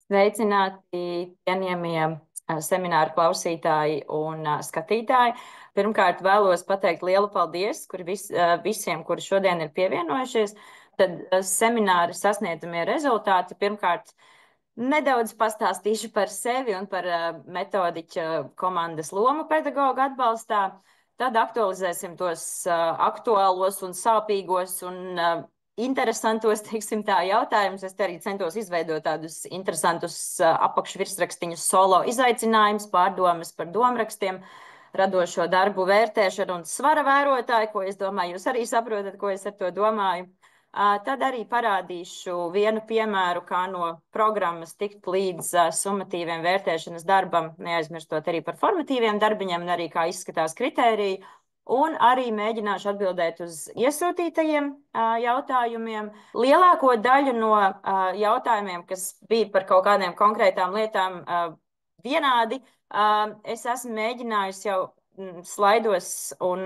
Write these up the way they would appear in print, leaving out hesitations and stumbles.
Sveicināti, cienījamie semināru klausītāji un skatītāji. Pirmkārt, vēlos pateikt lielu paldies visiem, kuri šodien ir pievienojušies. Tad semināra sasniedzamie rezultāti. Pirmkārt, nedaudz pastāstīšu par sevi un par metodiķa komandas lomu pedagoģa atbalstā. Tad aktualizēsim tos aktuālos un sāpīgos un interesantos, teiksim tā, jautājumus. Es te arī centos izveidot tādus interesantus apakšvirsrakstiņus, solo izaicinājumus, pārdomas par domrakstiem, radošo darbu vērtēšanu un svara vērotāju, ko es domāju, jūs arī saprotat, ko es ar to domāju. Tad arī parādīšu vienu piemēru, kā no programmas tikt līdz summatīviem vērtēšanas darbam, neaizmirstot arī par formatīviem darbiņiem un arī kā izskatās kritēriji. Un arī mēģināšu atbildēt uz iesūtītajiem jautājumiem. Lielāko daļu no jautājumiem, kas bija par kaut kādiem konkrētām lietām vienādi, es esmu mēģinājusi jau slaidos un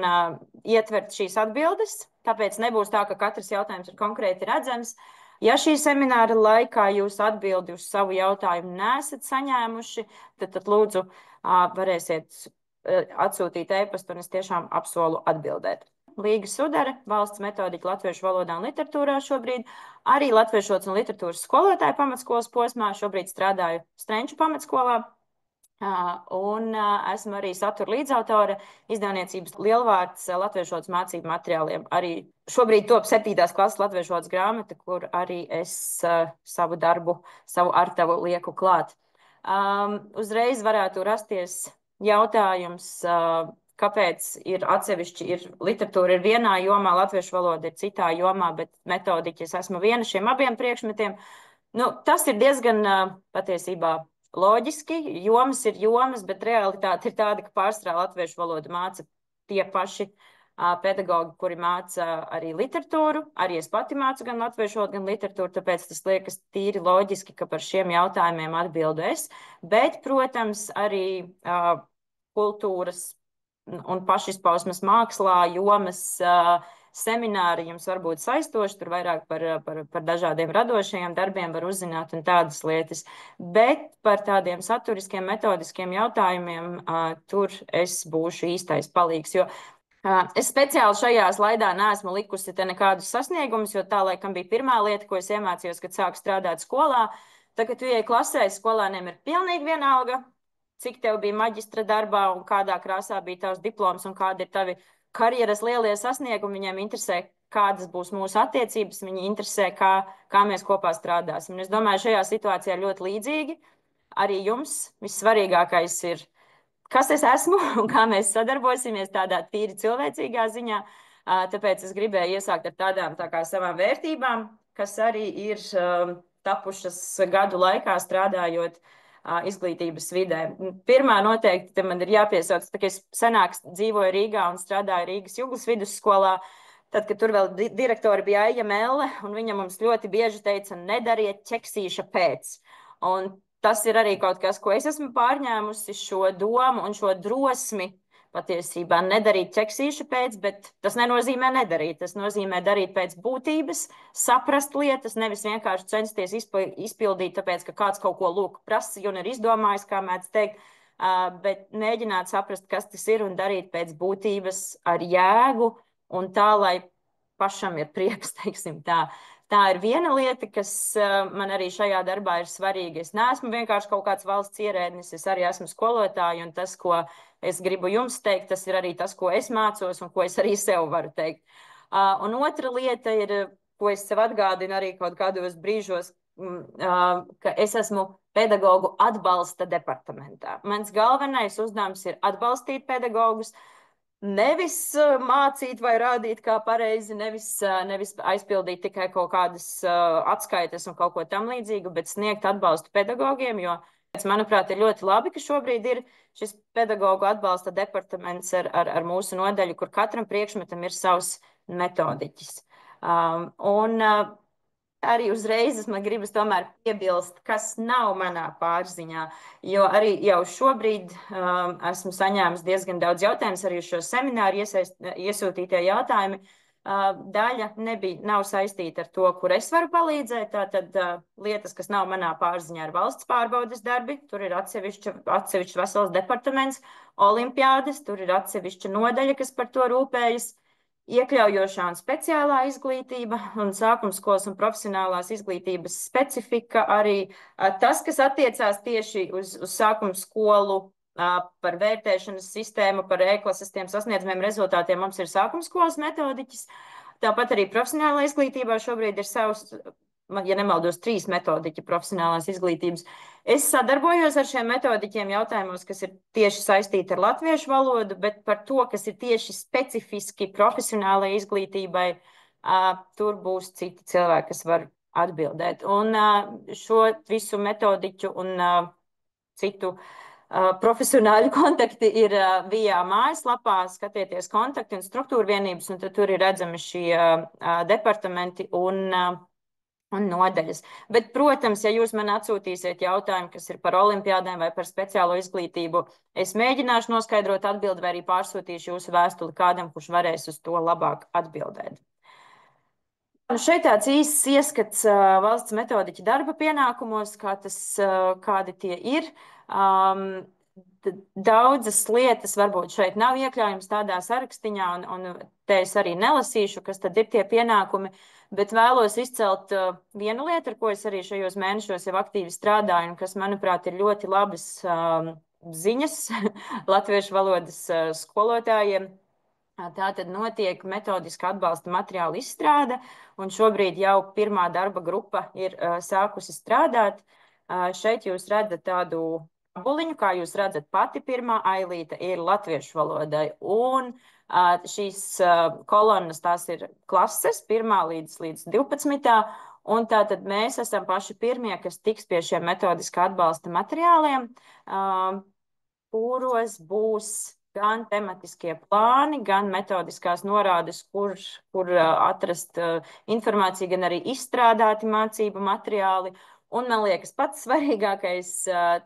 ietvert šīs atbildes, tāpēc nebūs tā, ka katrs jautājums ir konkrēti redzams. Ja šī semināra laikā jūs atbildi uz savu jautājumu nesat saņēmuši, tad lūdzu varēsiet atsūtīt e-pastu, un es tiešām apsolu atbildēt. Līga Sudare, valsts metodiķa latviešu valodā un literatūrā šobrīd, arī latviešu valodas un literatūras skolotāja pamatskolas posmā, šobrīd strādāju Strenču pamatskolā, un esmu arī satura līdzautore izdevniecības Lielvārds latviešu valodas mācību materiāliem. Arī šobrīd top 7. klases latviešu valodas grāmata, kur arī es savu darbu, savu artavu lieku klāt. Uzreiz varētu rasties jautājums, kāpēc ir atsevišķi, literatūra ir vienā jomā, latviešu valoda ir citā jomā, bet metodiķi es esmu viena šiem abiem priekšmetiem. Tas ir diezgan patiesībā loģiski, jomas ir jomas, bet realitāte ir tāda, ka pārsvarā latviešu valodu māca tie paši pedagogi, kuri māca arī literatūru. Arī es pati mācu gan latviešu valodu, gan literatūru, tāpēc tas liekas tīri loģiski, ka par šiem jautājumiem atbildu es. Bet, protams, arī kultūras un pašizpausmes mākslā jomas semināri jums var būt saistoši, tur vairāk par dažādiem radošajiem darbiem var uzzināt un tādas lietas. Bet par tādiem saturiskiem, metodiskiem jautājumiem tur es būšu īstais palīgs, jo es speciāli šajā slaidā neesmu likusi te nekādus sasniegumus, jo tā laikam bija pirmā lieta, ko es iemācījos, kad sāku strādāt skolā. Tagad tu ieej klasē, skolāniem ir pilnīgi vienalga, cik tev bija maģistra darbā un kādā krāsā bija tavs diploms un kādi ir tavi karjeras lielie sasniegumi. Viņiem interesē, kādas būs mūsu attiecības, viņi interesē, kā mēs kopā strādāsim. Un es domāju, šajā situācijā ļoti līdzīgi. Arī jums vissvarīgākais ir, kas es esmu un kā mēs sadarbosimies tādā tīri cilvēcīgā ziņā. Tāpēc es gribēju iesākt ar tādām tā kā savām vērtībām, kas arī ir tapušas gadu laikā strādājot izglītības vidē. Pirmā noteikti man ir jāpiesauc, ka es senāk dzīvoju Rīgā un strādāju Rīgas Juglas vidusskolā, tad, kad tur vēl direktori bija Aija Melle, un viņa mums ļoti bieži teica, nedariet ķeksīša pēc. Un tas ir arī kaut kas, ko es esmu pārņēmusi, šo domu un šo drosmi patiesībā nedarīt ķeksīša pēc, bet tas nenozīmē nedarīt. Tas nozīmē darīt pēc būtības, saprast lietas, nevis vienkārši censties izpildīt, tāpēc, ka kāds kaut ko lūk prasīja un ir izdomājis, kā mēdz teikt, bet mēģināt saprast, kas tas ir un darīt pēc būtības ar jēgu un tā, lai pašam ir prieks, teiksim tā. Tā ir viena lieta, kas man arī šajā darbā ir svarīga. Es neesmu vienkārši kaut kāds valsts ierēdnis, es arī esmu skolotāja, un tas, ko es gribu jums teikt, tas ir arī tas, ko es mācos un ko es arī sev varu teikt. Un otra lieta ir, ko es sev atgādinu arī kaut kādos brīžos, ka es esmu pedagoģu atbalsta departamentā. Mans galvenais uzdevums ir atbalstīt pedagogus, nevis mācīt vai rādīt, kā pareizi, nevis aizpildīt tikai kaut kādas atskaites un kaut ko tam līdzīgu, bet sniegt atbalstu pedagogiem, jo, manuprāt, ir ļoti labi, ka šobrīd ir šis pedagoģu atbalsta departaments ar mūsu nodaļu, kur katram priekšmetam ir savs metodiķis. Arī uzreiz man gribas tomēr piebilst, kas nav manā pārziņā, jo arī jau šobrīd esmu saņēmis diezgan daudz jautājumus, arī uz šo semināru iesūtītie jautājumi. Daļa nav saistīta ar to, kur es varu palīdzēt. Tātad lietas, kas nav manā pārziņā, ir valsts pārbaudes darbi. Tur ir atsevišķs vesels departaments, olimpiādes, tur ir atsevišķa nodaļa, kas par to rūpējas. Iekļaujošā un speciālā izglītība un sākumskolas un profesionālās izglītības specifika arī tas, kas attiecās tieši uz sākumskolu par vērtēšanas sistēmu, par e-klases tiem sasniedzamiem rezultātiem mums ir sākumskolas metodiķis. Tāpat arī profesionālā izglītībā šobrīd ir savs, ja nemaldos, 3 metodiķi profesionālās izglītības. Es sadarbojos ar šiem metodiķiem jautājumos, kas ir tieši saistīti ar latviešu valodu, bet par to, kas ir tieši specifiski profesionālai izglītībai, tur būs citi cilvēki, kas var atbildēt. Un šo visu metodiķu un citu profesionāļu kontakti ir via mājaslapā, skatieties kontakti un struktūra vienības, un tad tur ir redzami šie departamenti un nodaļas. Bet, protams, ja jūs man atsūtīsiet jautājumu, kas ir par olimpiādēm vai par speciālo izglītību, es mēģināšu noskaidrot atbildi vai arī pārsūtīšu jūsu vēstuli kādam, kurš varēs uz to labāk atbildēt. Šeit tāds īsts ieskats valsts metodiķa darba pienākumos, kādi tie ir. Daudzas lietas varbūt šeit nav iekļaujams tādā sarakstiņā, un te es arī nelasīšu, kas tad ir tie pienākumi, bet vēlos izcelt vienu lietu, ar ko es arī šajos mēnešos jau aktīvi strādāju, un kas, manuprāt, ir ļoti labas ziņas latviešu valodas skolotājiem. Tātad notiek metodiska atbalsta materiāla izstrāde, un šobrīd jau pirmā darba grupa ir sākusi strādāt. Šeit jūs redzat tādu tabuliņu, kā jūs redzat, pati pirmā ailīte ir latviešu valodai, un šīs kolonnas tās ir klases, 1. līdz 12. Un tātad mēs esam paši pirmie, kas tiks pie šiem metodiskā atbalsta materiāliem, kuros būs gan tematiskie plāni, gan metodiskās norādes, kur atrast informāciju, gan arī izstrādāti mācību materiāli. Un, man liekas, pats svarīgākais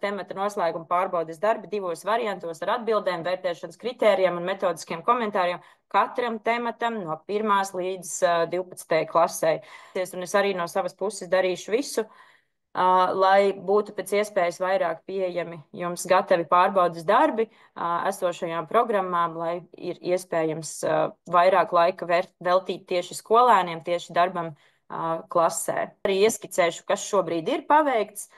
temata noslēguma pārbaudes darbi 2 variantos ar atbildēm, vērtēšanas kritērijiem un metodiskiem komentāriem katram tematam no 1. līdz 12. klasē. Un es arī no savas puses darīšu visu, lai būtu pēc iespējas vairāk pieejami jums gatavi pārbaudas darbi esošajām programmām, lai ir iespējams vairāk laika veltīt tieši skolēniem, tieši darbam klasē. Arī ieskicēšu, kas šobrīd ir paveikts.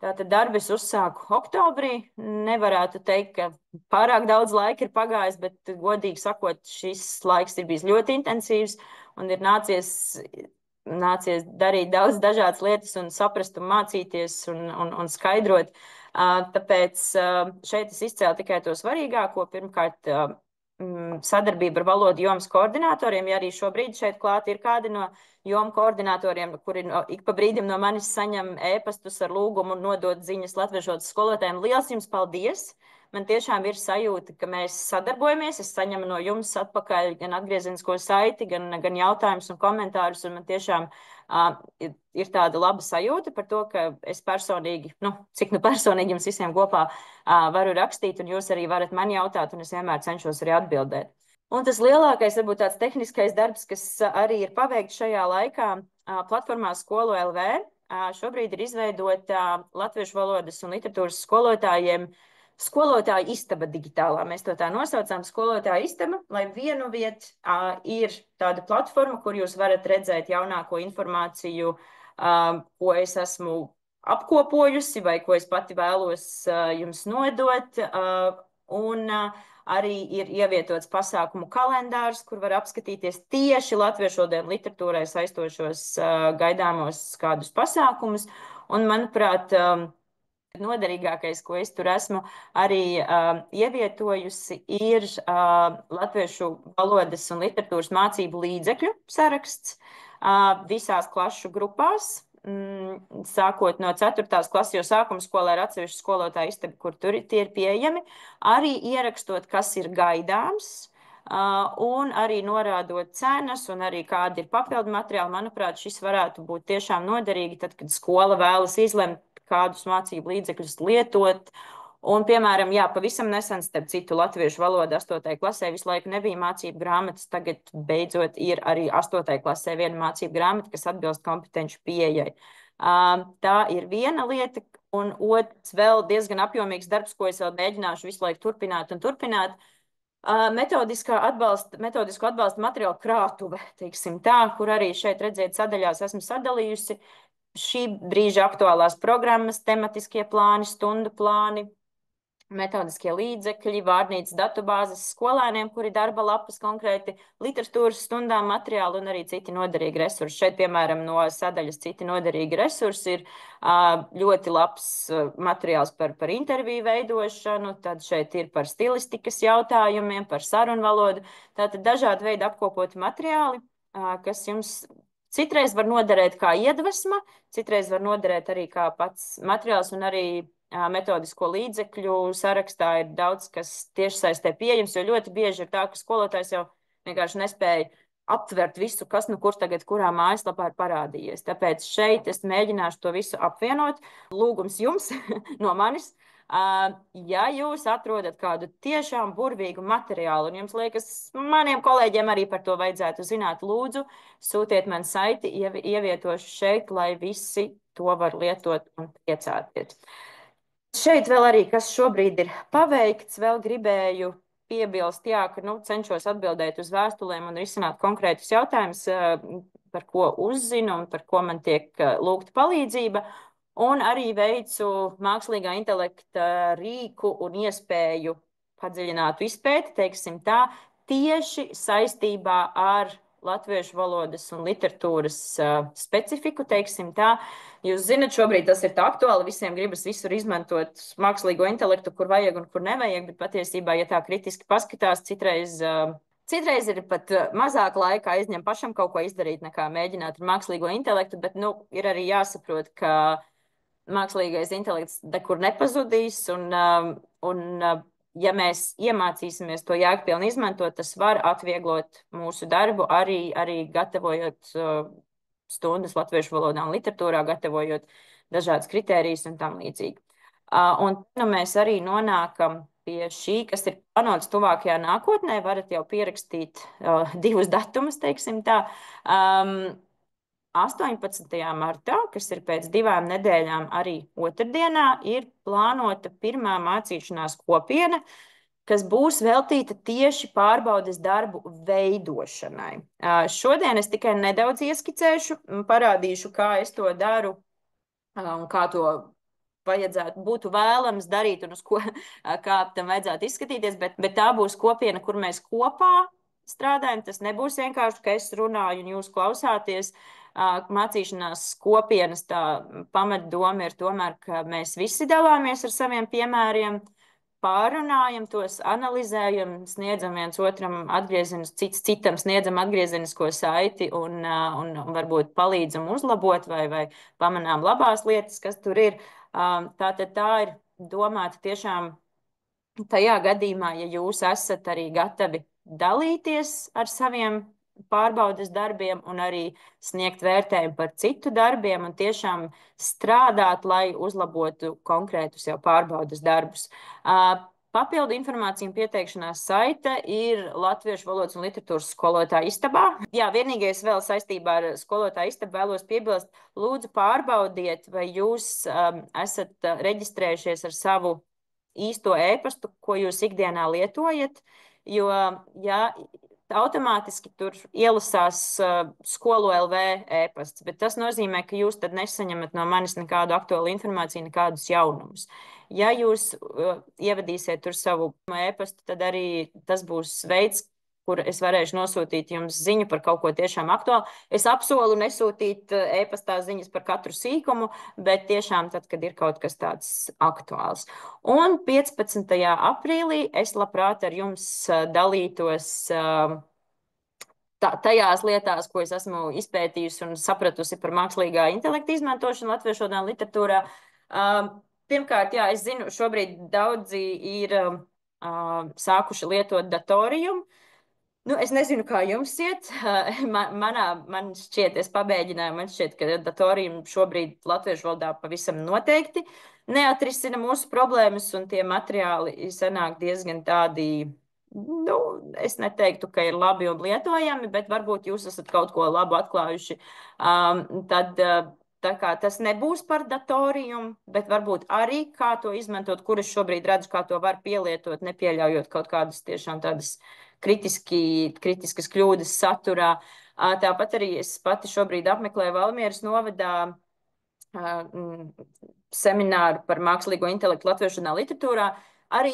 Tātad darbus uzsāku oktobrī. Nevarētu teikt, ka pārāk daudz laika ir pagājis, bet godīgi sakot, šis laiks ir bijis ļoti intensīvs un ir nācies darīt daudz dažādas lietas un saprast un mācīties un skaidrot. Tāpēc šeit es izcēlu tikai to svarīgāko. Pirmkārt, sadarbība ar valodu jomas koordinatoriem, ja arī šobrīd šeit klāt ir kādi no jomu koordinatoriem, kuri ik pa brīdim no manis saņem ēpastus ar lūgumu un nodot ziņas latviešu valodas skolotājiem. Liels jums paldies! Man tiešām ir sajūta, ka mēs sadarbojamies. Es saņemu no jums atpakaļ gan atgriezenisko saiti, gan jautājumus un komentārus, un man tiešām ir tāda laba sajūta par to, ka es personīgi, cik personīgi jums visiem kopā varu rakstīt, un jūs arī varat man jautāt, un es vienmēr cenšos arī atbildēt. Un tas lielākais, varbūt tāds tehniskais darbs, kas arī ir paveikts šajā laikā, platformā Skolu LV, šobrīd ir izveidota latviešu valodas un literatūras skolotājiem skolotāja istaba digitālā. Mēs to tā nosaucām, skolotāja istaba, lai vienu vietu ir tāda platforma, kur jūs varat redzēt jaunāko informāciju, ko es esmu apkopojusi vai ko es pati vēlos jums nodot. Un arī ir ievietots pasākumu kalendārs, kur var apskatīties tieši latviešu valodai un literatūrai saistošos gaidāmos kādus pasākumus. Un, manuprāt, noderīgākais, ko es tur esmu arī ievietojusi, ir latviešu valodas un literatūras mācību līdzekļu saraksts visās klašu grupās, sākot no 4. klases, jo sākuma skolā ir atsevišķa skolotāja istaba, kur tie ir pieejami, arī ierakstot, kas ir gaidāms, un arī norādot cenas un arī kādi ir papildu materiāli. Manuprāt, šis varētu būt tiešām noderīgi, tad, kad skola vēlas izlemt, kādus mācību līdzekļus lietot, Un, piemēram, jā, pavisam nesen, starp citu, latviešu valoda 8. klasē visu laiku nebija mācību grāmatas. Tagad beidzot ir arī 8. klasē viena mācību grāmata, kas atbilst kompetenci pieejai. Tā ir viena lieta, un otrs vēl diezgan apjomīgs darbs, ko es vēl mēģināšu visu laiku turpināt un turpināt. Metodisko atbalsta materiālu krātuve, teiksim tā, kur arī šeit redzēt sadaļās esmu sadalījusi šī brīža aktuālās programmas, tematiskie plāni, stundu plāni, metodiskie līdzekļi, vārnīcas datubāzes skolēniem, kuri darba lapas konkrēti, literatūras stundām materiāli un arī citi noderīgi resursi. Šeit, piemēram, no sadaļas citi noderīgi resursi ir ļoti labs materiāls par interviju veidošanu, tad šeit ir par stilistikas jautājumiem, par sarunvalodu. Tātad dažādi veidi apkopoti materiāli, kas jums citreiz var noderēt kā iedvesma, citreiz var noderēt arī kā pats materiāls un arī metodisko līdzekļu sarakstā ir daudz, kas tiešsaistē pieejams, jo ļoti bieži ir tā, ka skolotājs jau vienkārši nespēja aptvert visu, kas nu kur tagad kurā mājaslapā ir parādījies. Tāpēc šeit es mēģināšu to visu apvienot. Lūgums jums no manis. Ja jūs atrodat kādu tiešām burvīgu materiālu, un jums liekas, maniem kolēģiem arī par to vajadzētu zināt, lūdzu, sūtiet man saiti, ievietošu šeit, lai visi to var lietot un priecāties. Šeit vēl arī, kas šobrīd ir paveikts, vēl gribēju piebilst, jā, ka cenšos atbildēt uz vēstulēm un risināt konkrētus jautājumus, par ko uzzinu un par ko man tiek lūgta palīdzība. Un arī veicu mākslīgā intelekta rīku un iespēju padziļinātu izpēti, teiksim tā, tieši saistībā ar latviešu valodas un literatūras specifiku, teiksim tā. Jūs zinat, šobrīd tas ir tā aktuāli, visiem gribas visur izmantot mākslīgo intelektu, kur vajag un kur nevajag, bet patiesībā, ja tā kritiski paskatās, citreiz ir pat mazāk laika aizņem pašam kaut ko izdarīt, nekā mēģināt ar mākslīgo intelektu, bet, ir arī jāsaprot, ka mākslīgais intelekts nekur nepazudīs, un ja mēs iemācīsimies to jēgpilni izmantot, tas var atvieglot mūsu darbu, arī gatavojot stundas latviešu valodā un literatūrā, gatavojot dažādas kritērijas un tam līdzīgi. Un mēs arī nonākam pie šī, kas ir plānots tuvākajā nākotnē. Varat jau pierakstīt divus datumus, teiksim tā. 18. martā, kas ir pēc 2 nedēļām arī otrdienā, ir plānota pirmā mācīšanās kopiena, kas būs veltīta tieši pārbaudes darbu veidošanai. Šodien es tikai nedaudz ieskicēšu, parādīšu, kā es to daru un kā to būtu vēlams darīt un uz ko, kā tam vajadzētu izskatīties, bet tā būs kopiena, kur mēs kopā strādājam. Tas nebūs vienkārši, ka es runāju un jūs klausāties. Mācīšanās kopienas tā pamatdoma ir tomēr, ka mēs visi dalāmies ar saviem piemēriem, pārunājam tos, analizējam, sniedzam viens otram cits citam sniedzam atgriezenisko saiti un varbūt palīdzam uzlabot vai pamanām labās lietas, kas tur ir. Tātad tā ir domāta tiešām tajā gadījumā, ja jūs esat arī gatavi dalīties ar saviem pārbaudes darbiem un arī sniegt vērtējumu par citu darbiem un tiešām strādāt, lai uzlabotu konkrētus jau pārbaudes darbus. Papildu informācija un pieteikšanās saite ir Latviešu valodas un literatūras skolotāja istabā. Jā, vienīgais vēl saistībā ar skolotāju istabu vēlos piebilst, lūdzu pārbaudiet, vai jūs esat reģistrējušies ar savu īsto e-pastu, ko jūs ikdienā lietojat, jo, ja automātiski tur ielasās skolu LV e-pasts, bet tas nozīmē, ka jūs tad nesaņemat no manis nekādu aktuālu informāciju, nekādus jaunumus. Ja jūs ievadīsiet tur savu e-pastu, tad arī tas būs veids, kur es varēšu nosūtīt jums ziņu par kaut ko tiešām aktuālu. Es apsolu nesūtīt e-pastā ziņas par katru sīkumu, bet tiešām tad, kad ir kaut kas tāds aktuāls. Un 15. aprīlī es labprāt ar jums dalītos tajās lietās, ko es esmu izpētījusi un sapratusi par mākslīgā intelekta izmantošanu latviešu valodā un literatūrā. Pirmkārt, jā, es zinu, šobrīd daudzi ir sākuši lietot datorijumu. Es nezinu, kā jums iet. Man šķiet, es pamēģināju, man šķiet, ka datoriem šobrīd latviešu valodā pavisam noteikti neatrisina mūsu problēmas, un tie materiāli sanāk diezgan tādi, nu, es neteiktu, ka ir labi un lietojami, bet varbūt jūs esat kaut ko labu atklājuši. Tad tā kā tas nebūs par datoriju, bet varbūt arī kā to izmantot, kur es šobrīd redzu, kā to var pielietot, nepieļaujot kaut kādas tiešām tādas kritiskas kļūdas saturā. Tāpat arī es pati šobrīd apmeklēju Valmieras novadā semināru par mākslīgo intelektu latviešu literatūrā. Arī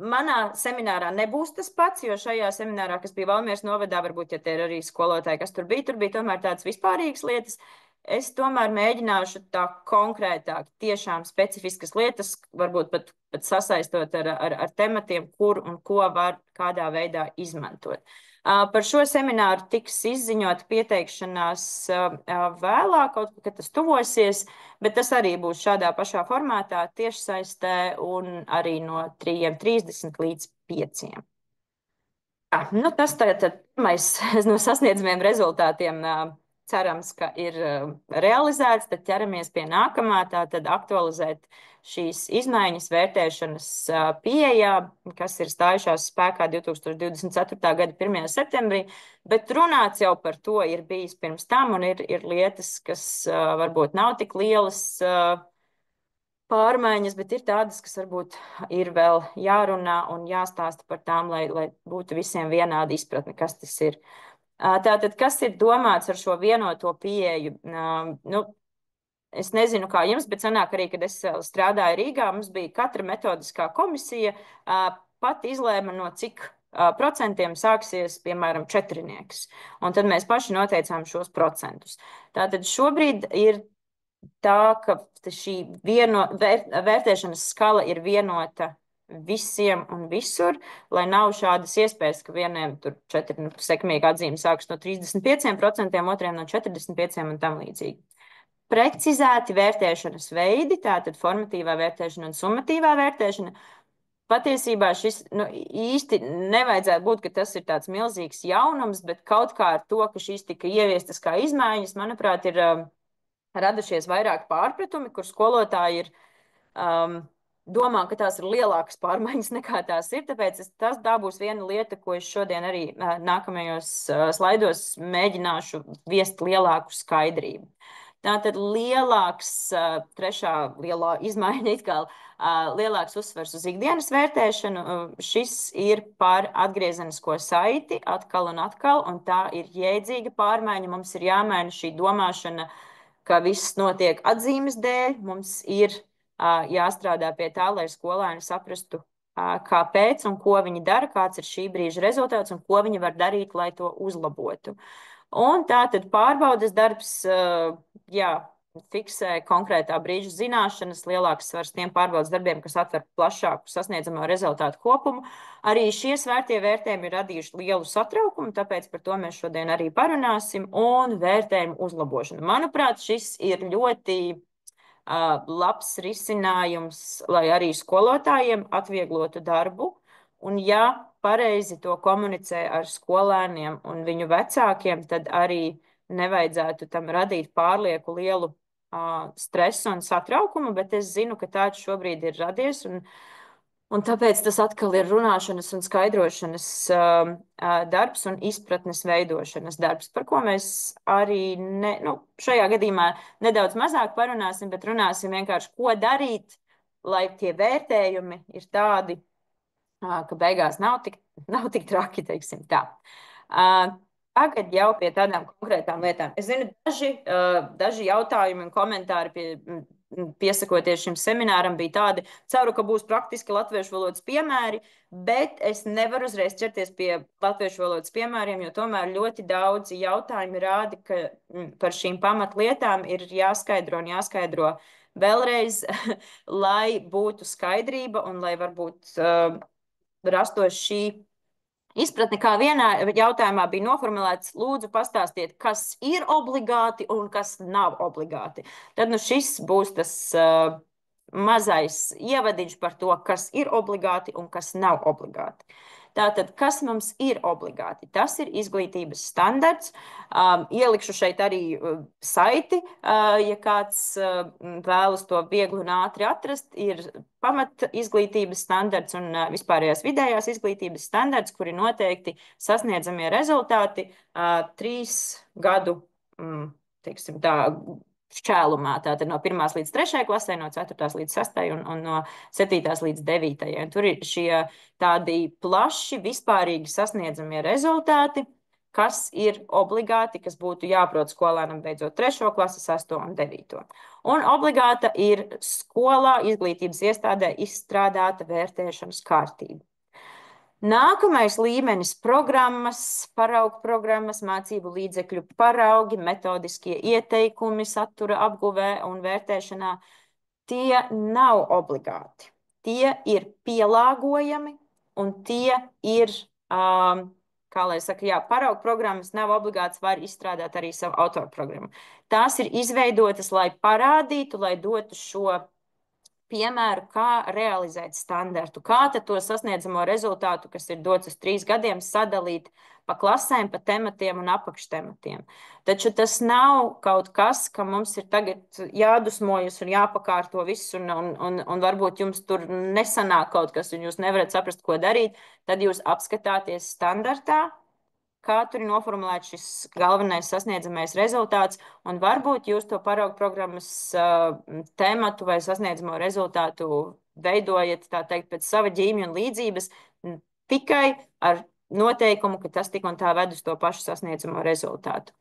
manā seminārā nebūs tas pats, jo šajā seminārā, kas bija Valmieras novadā, varbūt, ja te ir arī skolotāji, kas tur bija tomēr tādas vispārīgas lietas. Es tomēr mēģināšu tā konkrētāk, tiešām specifiskas lietas, varbūt pat sasaistot ar tematiem, kur un ko var kādā veidā izmantot. Par šo semināru tiks izziņota pieteikšanās vēlāk, kaut kad tas tuvosies, bet tas arī būs šādā pašā formātā, tiešsaistē un arī no 3:30 līdz 5. Nu, tas tātad pirmais no sasniedzamiem rezultātiem cerams, ka ir realizēts, tad ķeramies pie nākamā, tātad aktualizēt šīs izmaiņas vērtēšanas pieejā, kas ir stājušās spēkā 2024. gada 1. septembrī, bet runāts jau par to ir bijis pirms tam, un ir lietas, kas varbūt nav tik lielas pārmaiņas, bet ir tādas, kas varbūt ir vēl jārunā un jāstāsta par tām, lai būtu visiem vienāda izpratne, kas tas ir. Tātad, kas ir domāts ar šo vienoto pieeju? Nu, es nezinu, kā jums, bet sanāk arī, kad es strādāju Rīgā, mums bija katra metodiskā komisija, pat izlēma, no cik procentiem sāksies, piemēram, četrinieks. Un tad mēs paši noteicām šos procentus. Tātad šobrīd ir tā, ka šī vērtēšanas skala ir vienota visiem un visur, lai nav šādas iespējas, ka vieniem tur sekmīgi atzīme sākas no 35%, otriem no 45% un tam līdzīgi. Precizēti vērtēšanas veidi, tātad formatīvā vērtēšana un summatīvā vērtēšana. Patiesībā šis īsti nevajadzētu būt, ka tas ir tāds milzīgs jaunums, bet kaut kā ar to, ka šīs tika ieviestas kā izmaiņas, manuprāt, ir radušies vairāk pārpratumi, kur skolotāji ir domā, ka tās ir lielākas pārmaiņas nekā tās ir. Tāpēc tā būs viena lieta, ko es šodien arī nākamajos slaidos mēģināšu viest lielāku skaidrību. Tātad trešā lielā izmaiņa, lielāks uzsvers uz ikdienas vērtēšanu. Šis ir par atgriezenisko saiti atkal, un tā ir jēdzīga pārmaiņa. Mums ir jāmaina šī domāšana, ka viss notiek atzīmes dēļ. Mums ir jāstrādā pie tā, lai skolēni saprastu, kāpēc un ko viņi dara, kāds ir šī brīža rezultāts un ko viņi var darīt, lai to uzlabotu. Un tātad pārbaudes darbs, fiksē konkrētā brīža zināšanas, lielāks svars tiem pārbaudes darbiem, kas atver plašāku sasniedzamo rezultātu kopumu. Arī šie svērtie vērtējumi ir radījuši lielu satraukumu, tāpēc par to mēs šodien arī parunāsim, un vērtējumu uzlabošanu. Manuprāt, šis ir ļoti labs risinājums, lai arī skolotājiem atvieglotu darbu, un ja pareizi to komunicē ar skolēniem un viņu vecākiem, tad arī nevajadzētu tam radīt pārlieku lielu stresu un satraukumu, bet es zinu, ka tāds šobrīd ir radies, un tāpēc tas atkal ir runāšanas un skaidrošanas darbs un izpratnes veidošanas darbs, par ko mēs arī šajā gadījumā nedaudz mazāk parunāsim, bet runāsim vienkārši, ko darīt, lai tie vērtējumi ir tādi, ka beigās nav tik traki, teiksim tā. Tagad jau pie tādām konkrētām lietām. Es zinu, daži jautājumi un komentāri piesakoties šim semināram bija tādi, ceru, ka būs praktiski latviešu valodas piemēri, bet es nevaru uzreiz ķerties pie latviešu valodas piemēriem, jo tomēr ļoti daudzi jautājumi rāda, ka par šīm pamatlietām ir jāskaidro un jāskaidro vēlreiz, lai būtu skaidrība un lai varbūt rastos šī izpratne, kā vienā jautājumā bija noformulēts, lūdzu pastāstiet, kas ir obligāti un kas nav obligāti. Tad šis būs tas mazais ievadiņš par to, kas ir obligāti un kas nav obligāti. Tātad, kas mums ir obligāti? Tas ir izglītības standarts. Ielikšu šeit arī saiti, ja kāds vēlas to viegli un ātri atrast, ir pamat izglītības standarts un vispārējās vidējās izglītības standarts, kuri noteikti sasniedzamie rezultāti 3 gadu, teiksim tā, šķēlumā. Tātad no 1. līdz 3. klasē, no 4. līdz 6. un no 7. līdz 9. Un tur ir šie tādi plaši, vispārīgi sasniedzamie rezultāti, kas ir obligāti, kas būtu jāprot skolēnam beidzot 3. klasi, 6. un 9. Un obligāta ir skolā, izglītības iestādē izstrādāta vērtēšanas kārtība. Nākamais līmenis - programmas, paraugu programmas, mācību līdzekļu paraugi, metodiskie ieteikumi satura apguvē un vērtēšanā. Tie nav obligāti. Tie ir pielāgojami un tie ir, kā lai saka, jā, paraugu programmas nav obligāts, var izstrādāt arī savu autorprogrammu. Tās ir izveidotas, lai parādītu, lai dotu šo piemēru, kā realizēt standartu, kā tad to sasniedzamo rezultātu, kas ir dots uz 3 gadiem, sadalīt pa klasēm, pa tematiem un apakštematiem. Taču tas nav kaut kas, ka mums ir tagad jādusmojas un jāpakārto viss, un varbūt jums tur nesanāk kaut kas, un jūs nevarat saprast, ko darīt, tad jūs apskatāties standartā, kā tur ir noformulēts šis galvenais sasniedzamais rezultāts, un varbūt jūs to paraugu programmas tematu vai sasniedzamo rezultātu veidojat, tā teikt, pēc sava ģīmju un līdzības, tikai ar noteikumu, ka tas tik un tā ved uz to pašu sasniedzamo rezultātu.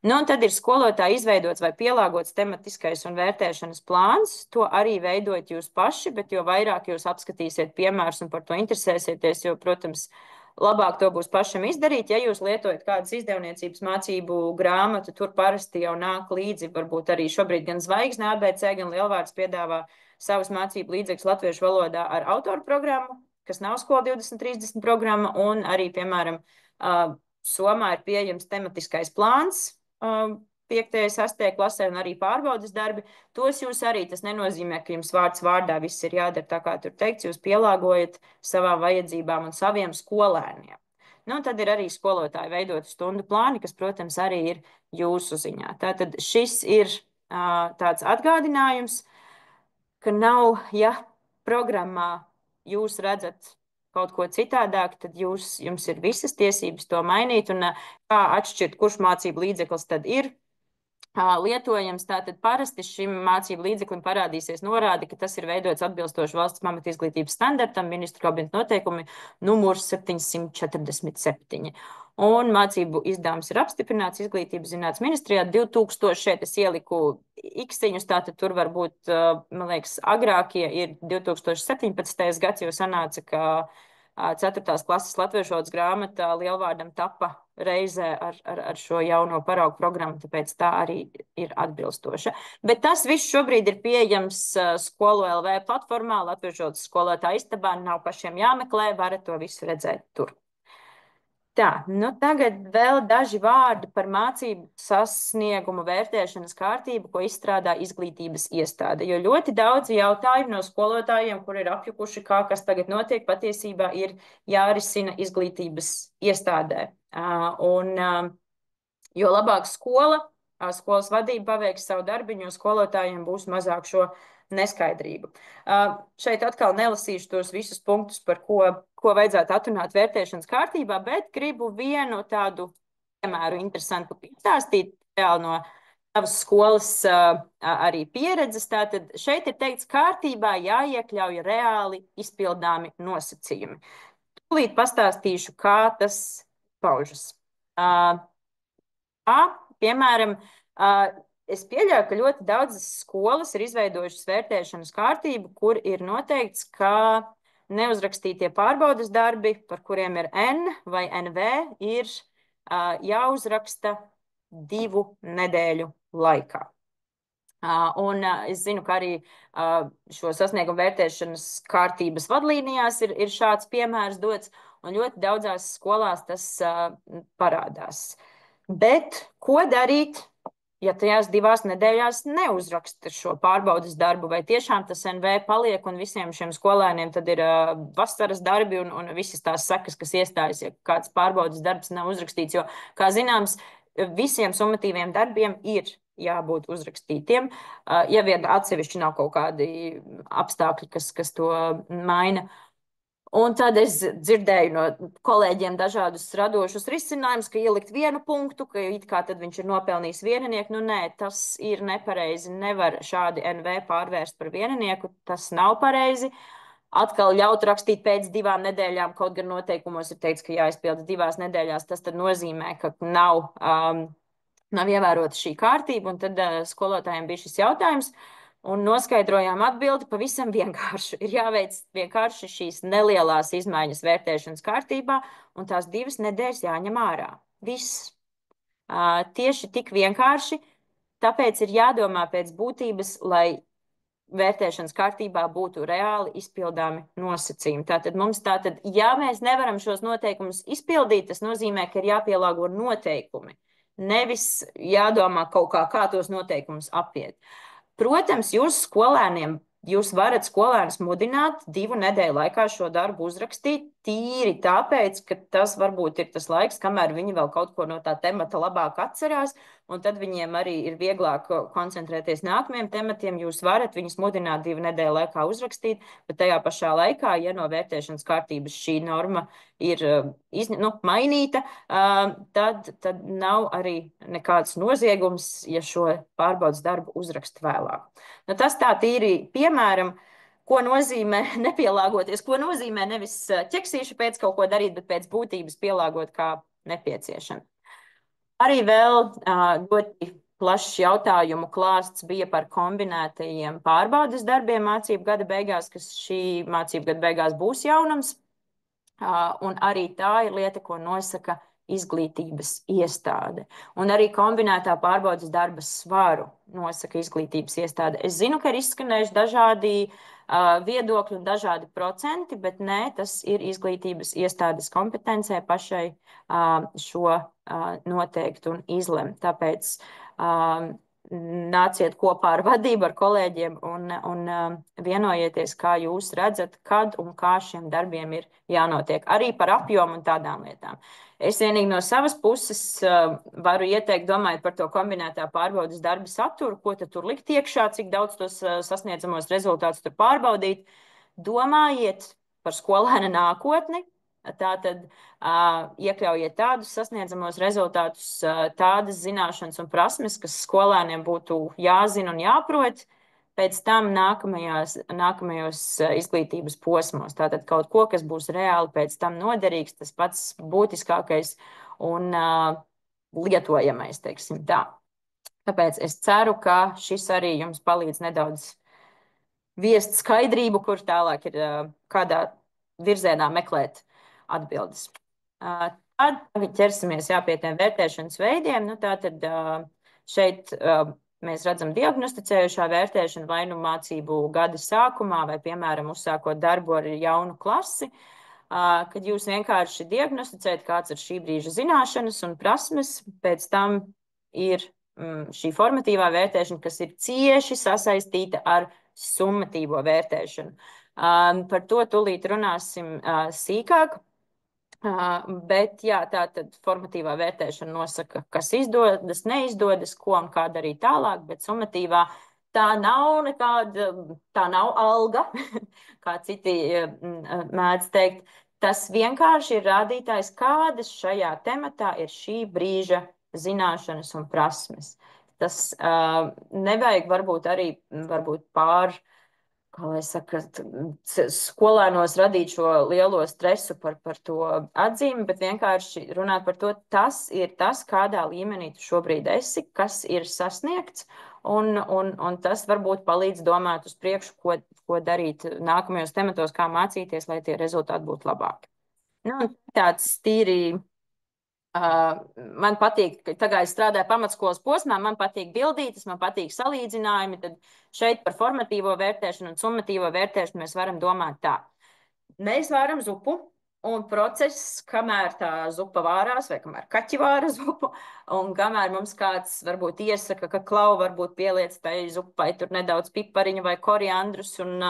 Nu, un tad ir skolotāji izveidots vai pielāgots tematiskais un vērtēšanas plāns. To arī veidojat jūs paši, bet jo vairāk jūs apskatīsiet piemērus un par to interesēsieties, jo, protams, labāk to būs pašam izdarīt. Ja jūs lietojat kādas izdevniecības mācību grāmatu, tur parasti jau nāk līdzi, varbūt arī šobrīd gan Zvaigzne ABC, gan Lielvārds piedāvā savus mācību līdzekļus latviešu valodā ar autoru programmu, kas nav Skola 2030 programma, un arī, piemēram, Somā ir pieejams tematiskais plāns 5. 6. klasē un arī pārbaudas darbi. Tos jūs arī, tas nenozīmē, ka jums vārds vārdā viss ir jādara tā, kā tur teikts, jūs pielāgojat savām vajadzībām un saviem skolēniem. Nu, tad ir arī skolotāji veidoti stundu plāni, kas, protams, arī ir jūsu ziņā. Tātad šis ir tāds atgādinājums, ka nav, ja programmā jūs redzat kaut ko citādāk, tad jums ir visas tiesības to mainīt, un kā atšķirt, kurš mācību līdzeklis tad ir lietojams. Tātad parasti šim mācību līdzeklim parādīsies norāde, ka tas ir veidots atbilstoši valsts pamatizglītības standartam, ministru kabineta noteikumi numurs 747. Un mācību izdevums ir apstiprināts Izglītības zinātnes ministrijā 2000, šeit es ieliku iksiņus, tātad tur varbūt, man liekas, agrākie ir 2017. gads, jo sanāca, ka 4. klases latviešu valodas grāmata Lielvārdam tapa reizē ar šo jauno paraugu programmu, tāpēc tā arī ir atbilstoša. Bet tas viss šobrīd ir pieejams Skolu LV platformā, latviešu valodas skolotāja istabā, nav pašiem jāmeklē, varat to visu redzēt tur. Tā, nu tagad vēl daži vārdi par mācību sasniegumu vērtēšanas kārtību, ko izstrādā izglītības iestāde. Jo ļoti daudzi jautājumi no skolotājiem, kur ir apjukuši, kā kas tagad notiek, patiesībā ir jārisina izglītības iestādē. Jo labāk skolas vadība paveiks savu darbiņu, jo skolotājiem būs mazāk šo neskaidrību. Šeit atkal nelasīšu tos visus punktus, par ko vajadzētu atrunāt vērtēšanas kārtībā, bet gribu vienu tādu piemēru interesantu pastāstīt no savas skolas arī pieredzes. Tātad šeit ir teikts, kārtībā jāiekļauj reāli izpildāmi nosacījumi. Tūlīt pastāstīšu, kā tas paužas. Piemēram, es pieļauju, ka ļoti daudzas skolas ir izveidojušas vērtēšanas kārtību, kur ir noteikts, ka neuzrakstītie pārbaudas darbi, par kuriem ir N vai NV, ir jāuzraksta 2 nedēļu laikā. Un es zinu, ka arī šo sasniegumu vērtēšanas kārtības vadlīnijās ir šāds piemērs dots, un ļoti daudzās skolās tas parādās. Bet ko darīt, ja tajās 2 nedēļās neuzraksta šo pārbaudas darbu, vai tiešām tas NV paliek un visiem šiem skolēniem tad ir vasaras darbi un visas tās sekas, kas iestājas, ja kāds pārbaudas darbs nav uzrakstīts. Jo, kā zināms, visiem summatīviem darbiem ir jābūt uzrakstītiem, ja vien atsevišķi nav kaut kādi apstākļi, kas to maina. Un tad es dzirdēju no kolēģiem dažādus radošus risinājumus, ka ielikt 1 punktu, ka it kā tad viņš ir nopelnījis vieninieku. Nu, nē, tas ir nepareizi. Nevar šādi NV pārvērst par vieninieku. Tas nav pareizi. Atkal ļaut rakstīt pēc 2 nedēļām, kaut gan noteikumos ir teikts, ka jāizpilda 2 nedēļās. Tas tad nozīmē, ka nav ievērota šī kārtība. Un tad skolotājiem bija šis jautājums. Un noskaidrojām atbildi pavisam vienkārši. Ir jāveic vienkārši šīs nelielās izmaiņas vērtēšanas kārtībā, un tās 2 nedēļas jāņem ārā. Viss. Tieši tik vienkārši, tāpēc ir jādomā pēc būtības, lai vērtēšanas kārtībā būtu reāli izpildāmi nosacījumi. Tātad, ja mēs nevaram šos noteikumus izpildīt, tas nozīmē, ka ir jāpielāgo noteikumi. Nevis jādomā kaut kā tos noteikumus apiet. Protams, jūs varat skolēnus mudināt 2 nedēļu laikā šo darbu uzrakstīt tīri tāpēc, ka tas varbūt ir tas laiks, kamēr viņi vēl kaut ko no tā temata labāk atcerās, un tad viņiem arī ir vieglāk koncentrēties nākamajiem tematiem. Jūs varat viņus mudināt 2 nedēļu laikā uzrakstīt, bet tajā pašā laikā, ja no vērtēšanas kārtības šī norma ir mainīta, tad nav arī nekāds noziegums, ja šo pārbaudas darbu uzrakst vēlāk. Nu, tas tā tīri piemēram, ko nozīmē nepielāgoties, ko nozīmē nevis ķeksīši pēc kaut ko darīt, bet pēc būtības pielāgot kā nepieciešams. Arī vēl ļoti plašs jautājumu klāsts bija par kombinētajiem pārbaudes darbiem mācību gada beigās, kas šī mācību gada beigās būs jaunums. Un arī tā ir lieta, ko nosaka izglītības iestāde. Un arī kombinētā pārbaudas darba svaru nosaka izglītības iestāde. Es zinu, ka ir izskanējuši dažādi viedokļi un dažādi procenti, bet nē, tas ir izglītības iestādes kompetencē pašai šo noteikt un izlemt. Tāpēc nāciet kopā ar vadību, ar kolēģiem un vienojieties, kā jūs redzat, kad un kā šiem darbiem ir jānotiek. Arī par apjomu un tādām lietām. Es vienīgi no savas puses varu ieteikt, domājot par to kombinētā pārbaudas darba saturu, ko tad tur likt iekšā, cik daudz tos sasniedzamos rezultātus tur pārbaudīt. Domājiet par skolēna nākotni. Tātad iekļaujiet tādus sasniedzamos rezultātus, tādas zināšanas un prasmes, kas skolēniem būtu jāzina un jāprot pēc tam nākamajos izglītības posmos. Tātad kaut ko, kas būs reāli pēc tam noderīgs, tas pats būtiskākais un lietojamais, teiksim tā. Tāpēc es ceru, ka šis arī jums palīdz nedaudz viest skaidrību, kur tālāk ir kādā virzienā meklēt atbildes. Tad ķersimies pie tiem vērtēšanas veidiem. Nu, tātad šeit mēs redzam diagnosticējušā vērtēšanu vai nu mācību gada sākumā, vai, piemēram, uzsākot darbu ar jaunu klasi, kad jūs vienkārši diagnosticējat, kāds ir šī brīža zināšanas un prasmes. Pēc tam ir šī formatīvā vērtēšana, kas ir cieši sasaistīta ar summatīvo vērtēšanu. Par to tūlīt runāsim sīkāk. Bet jā, tātad formatīvā vērtēšana nosaka, kas izdodas, neizdodas, ko un kā darīt tālāk, bet summatīvā tā nav alga, kā citi mēdz teikt. Tas vienkārši ir rādītājs, kādas šajā tematā ir šī brīža zināšanas un prasmes. Tas nevajag varbūt arī kā lai saka, skolēnos radīt šo lielo stresu par to atzīmi, bet vienkārši runāt par to, tas ir tas, kādā līmenī tu šobrīd esi, kas ir sasniegts, un tas varbūt palīdz domāt uz priekšu, ko darīt nākamajos tematos, kā mācīties, lai tie rezultāti būtu labāki. Nu, tāds tīri. Man patīk, ka tagad es strādāju pamatskolas posmā, man patīk bildītas, man patīk salīdzinājumi, tad šeit par formatīvo vērtēšanu un summatīvo vērtēšanu mēs varam domāt tā. Mēs vāram zupu, un process, kamēr tā zupa vārās, vai kamēr kaķi vāra zupu, un kamēr mums kāds varbūt iesaka, ka klau varbūt pieliec tai zupai tur nedaudz pipariņu vai koriandrus un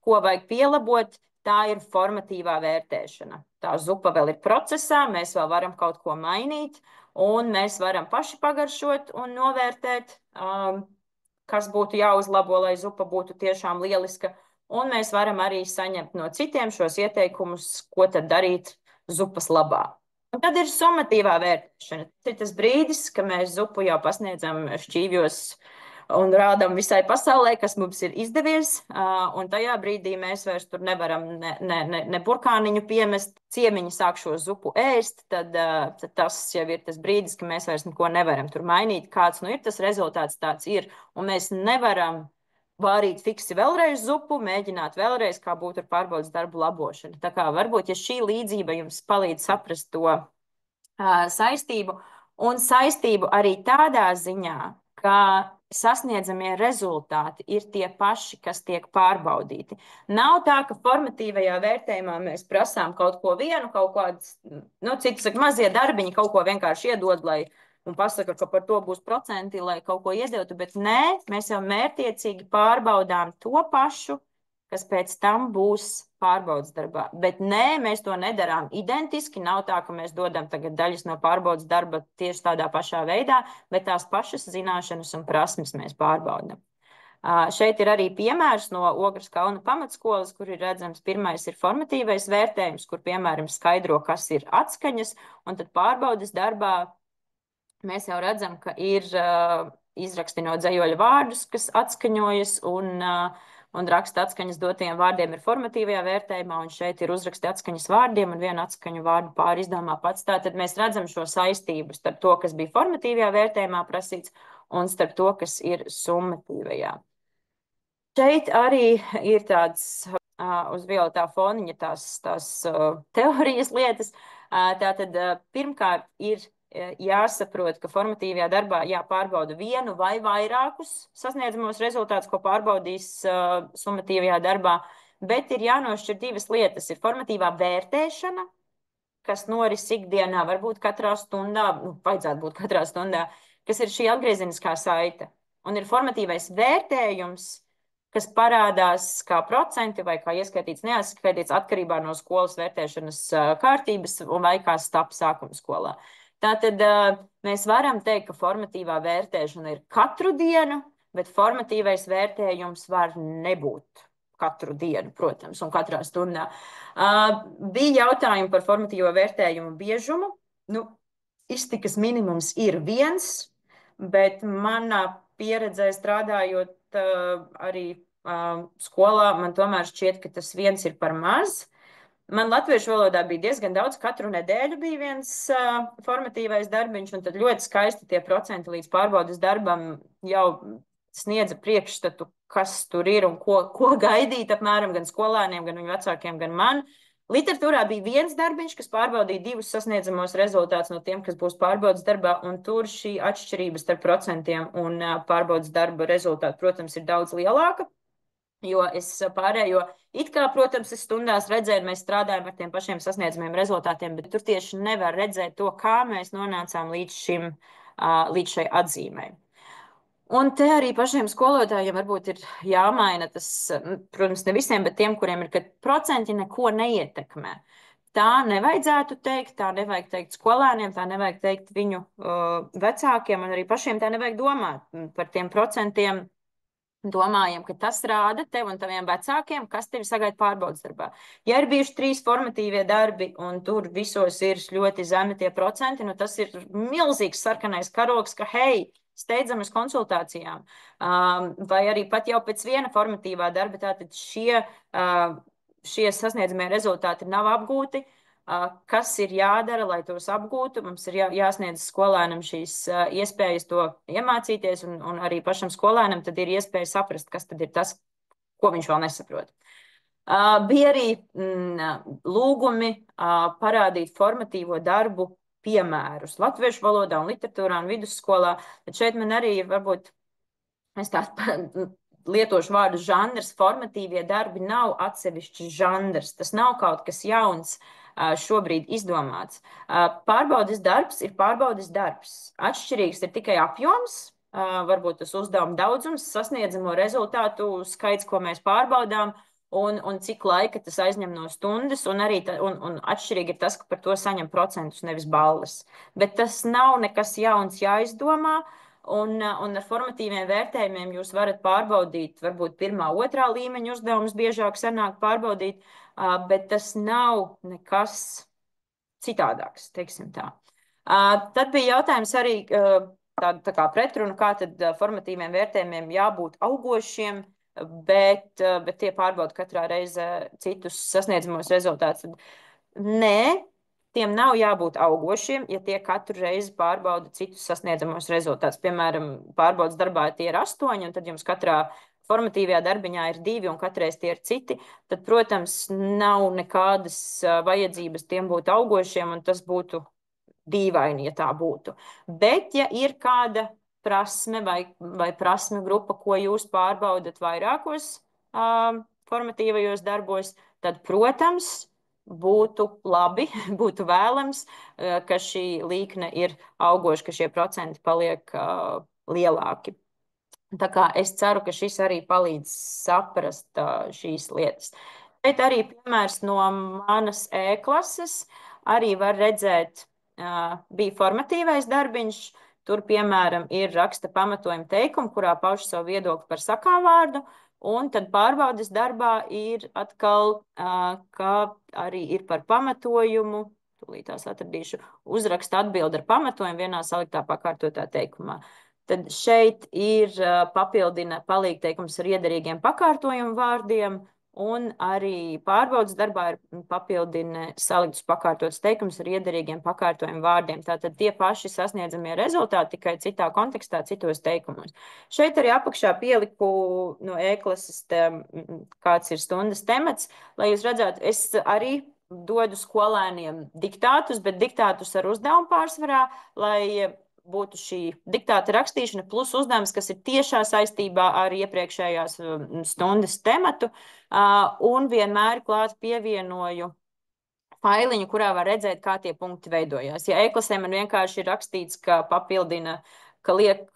ko vajag pielabot, tā ir formatīvā vērtēšana. Tā zupa vēl ir procesā, mēs vēl varam kaut ko mainīt, un mēs varam paši pagaršot un novērtēt, kas būtu jāuzlabo, lai zupa būtu tiešām lieliska. Un mēs varam arī saņemt no citiem šos ieteikumus, ko tad darīt zupas labā. Un tad ir summatīvā vērtēšana. Tas ir tas brīdis, kad mēs zupu jau pasniedzam šķīvjos un rādam visai pasaulē, kas mums ir izdevies. Un tajā brīdī mēs vairs tur nevaram ne burkāniņu piemest, ciemiņi sāk šo zupu ēst, tad tas jau ir tas brīdis, ka mēs vairs neko nevaram tur mainīt. Kāds nu ir tas rezultāts, tāds ir. Un mēs nevaram vārīt fiksi vēlreiz zupu, mēģināt vēlreiz, kā būtu ar pārbaudas darbu labošanu. Tā kā varbūt, ja šī līdzība jums palīdz saprast to saistību, un saistību arī tādā ziņā, ka sasniedzamie rezultāti ir tie paši, kas tiek pārbaudīti. Nav tā, ka formatīvajā vērtējumā mēs prasām kaut ko vienu, kaut kādas, citi saka, mazie darbiņi kaut ko vienkārši iedod, lai un pasaka, ka par to būs procenti, lai kaut ko iedotu, bet nē, mēs jau mērtiecīgi pārbaudām to pašu, kas pēc tam būs pārbaudas darbā. Bet nē, mēs to nedarām identiski, nav tā, ka mēs dodam tagad daļas no pārbaudas darba tieši tādā pašā veidā, bet tās pašas zināšanas un prasmes mēs pārbaudam. Šeit ir arī piemērs no Ogres kalna pamatskolas, kur ir redzams, pirmais ir formatīvais vērtējums, kur, piemēram, skaidro, kas ir atskaņas, un tad pārbaudas darbā mēs jau redzam, ka ir izrakstinot dzejoļa vārdus, kas atskaņojas, un raksta atskaņas dotajiem vārdiem ir formatīvajā vērtējumā, un šeit ir uzraksti atskaņas vārdiem, un vienu atskaņu vārdu pāri izdomā pats. Tātad mēs redzam šo saistību starp to, kas bija formatīvajā vērtējumā prasīts, un starp to, kas ir summatīvajā. Šeit arī ir tāds uz violetā foniņa tās teorijas lietas. Tātad pirmkārt ir jāsaprot, ka formatīvajā darbā jāpārbauda vienu vai vairākus sasniedzamos rezultātus, ko pārbaudīs summatīvajā darbā, bet ir jānošķir divas lietas. Ir formatīvā vērtēšana, kas noris ikdienā, varbūt katrā stundā, vajadzētu būt katrā stundā, kas ir šī atgriezeniskā saite. Un ir formatīvais vērtējums, kas parādās kā procenti vai kā ieskaitīts, neatskaitīts atkarībā no skolas vērtēšanas kārtības un vai kā stap sākuma skolā. Tātad mēs varam teikt, ka formatīvā vērtēšana ir katru dienu, bet formatīvais vērtējums var nebūt katru dienu, protams, un katrā stundā. Bija jautājumi par formatīvo vērtējumu biežumu. Iztikas minimums ir 1, bet manā pieredzē strādājot arī skolā, man tomēr šķiet, ka tas 1 ir par maz. Man latviešu valodā bija diezgan daudz, katru nedēļu bija viens formatīvais darbiņš, un tad ļoti skaisti tie procenti līdz pārbaudas darbam jau sniedza priekšstatu, kas tur ir un ko gaidīt apmēram gan skolēniem, gan viņu vecākiem, gan man. Literatūrā bija 1 darbiņš, kas pārbaudīja 2 sasniedzamos rezultātus no tiem, kas būs pārbaudas darbā, un tur šī atšķirība starp procentiem un pārbaudas darba rezultātu, protams, ir daudz lielāka. Jo es pārējo, it kā, protams, es stundās redzēju, mēs strādājam ar tiem pašiem sasniedzamiem rezultātiem, bet tur tieši nevar redzēt to, kā mēs nonācām līdz šai atzīmei. Un te arī pašiem skolotājiem varbūt ir jāmaina tas, protams, ne visiem, bet tiem, kuriem ir, ka procenti neko neietekmē. Tā nevajadzētu teikt, tā nevajag teikt skolēniem, tā nevajag teikt viņu vecākiem, un arī pašiem tā nevajag domāt par tiem procentiem. Domājam, ka tas rāda tev un taviem vecākiem, kas tevi sagaida pārbaudas darbā. Ja ir bijuši 3 formatīvie darbi un tur visos ir ļoti zemi tie procenti, tas ir milzīgs sarkanais karogs, ka hei, steidzam uz konsultācijām. Vai arī pat jau pēc viena formatīvā darba, tātad šie sasniedzamie rezultāti nav apgūti. Kas ir jādara, lai tos apgūtu? Mums ir jāsniedz skolēnam šīs iespējas to iemācīties, un arī pašam skolēnam tad ir iespēja saprast, kas tad ir tas, ko viņš vēl nesaprot. Bija arī lūgumi parādīt formatīvo darbu piemērus latviešu valodā un literatūrā un vidusskolā, bet šeit man arī varbūt es tā lietošu vārdu žanrs, formatīvie darbi nav atsevišķs žanrs. Tas nav kaut kas jauns šobrīd izdomāts. Pārbaudes darbs ir pārbaudes darbs. Atšķirīgs ir tikai apjoms, varbūt tas uzdevuma daudzums, sasniedzamo rezultātu skaits, ko mēs pārbaudām, un cik laika tas aizņem no stundas, un arī un atšķirīgi ir tas, ka par to saņem procentus, nevis balles. Bet tas nav nekas jauns jāizdomā, un ar formatīviem vērtējumiem jūs varat pārbaudīt, varbūt pirmā, otrā līmeņa uzdevumus biežāk sanāk pārbaudīt, bet tas nav nekas citādāks, teiksim tā. Tad bija jautājums arī tā kā pretruna, kā tad formatīviem vērtējumiem jābūt augošiem, bet tie pārbauda katrā reizē citus sasniedzamos rezultātus. Nē, tiem nav jābūt augošiem, ja tie katru reizi pārbauda citus sasniedzamos rezultātus. Piemēram, pārbaudas darbā tie ir 8, un tad jums katrā formatīvajā darbiņā ir 2, un katreiz tie ir citi, tad, protams, nav nekādas vajadzības tiem būt augošiem, un tas būtu dīvaini, ja tā būtu. Bet, ja ir kāda prasme vai prasme grupa, ko jūs pārbaudat vairākos formatīvajos darbos, tad, protams, būtu labi, būtu vēlams, ka šī līkne ir augoša, ka šie procenti paliek lielāki. Tā kā es ceru, ka šis arī palīdz saprast šīs lietas. Šeit arī piemērs no manas E-klases. Arī var redzēt, bija formatīvais darbiņš. Tur, piemēram, ir raksta pamatojuma teikumu, kurā pauž savu viedokli par sakāvārdu. Un tad pārbaudes darbā ir atkal, ka arī ir par pamatojumu. Tūlīt tās atradīšu. Uzraksta atbildi ar pamatojumu vienā saliktā pakārtotā teikumā. Tad šeit ir papildina palīgteikums ar iederīgiem pakārtojumu vārdiem, un arī pārbaudas darbā ir papildina saliktus pakārtotus teikumus ar iederīgiem pakārtojumu vārdiem. Tātad tie paši sasniedzamie rezultāti, tikai citā kontekstā, citos teikumos. Šeit arī apakšā pieliku no E-klases, kāds ir stundas temats, lai jūs redzētu, es arī dodu skolēniem diktātus, bet diktātus ar uzdevumu pārsvarā, lai būtu šī diktāta rakstīšana plus uzdevums, kas ir tiešā saistībā ar iepriekšējās stundas tematu, un vienmēr klāt pievienoju failiņu, kurā var redzēt, kā tie punkti veidojās. Ja E-klasē man vienkārši ir rakstīts, ka papildina, ka liek,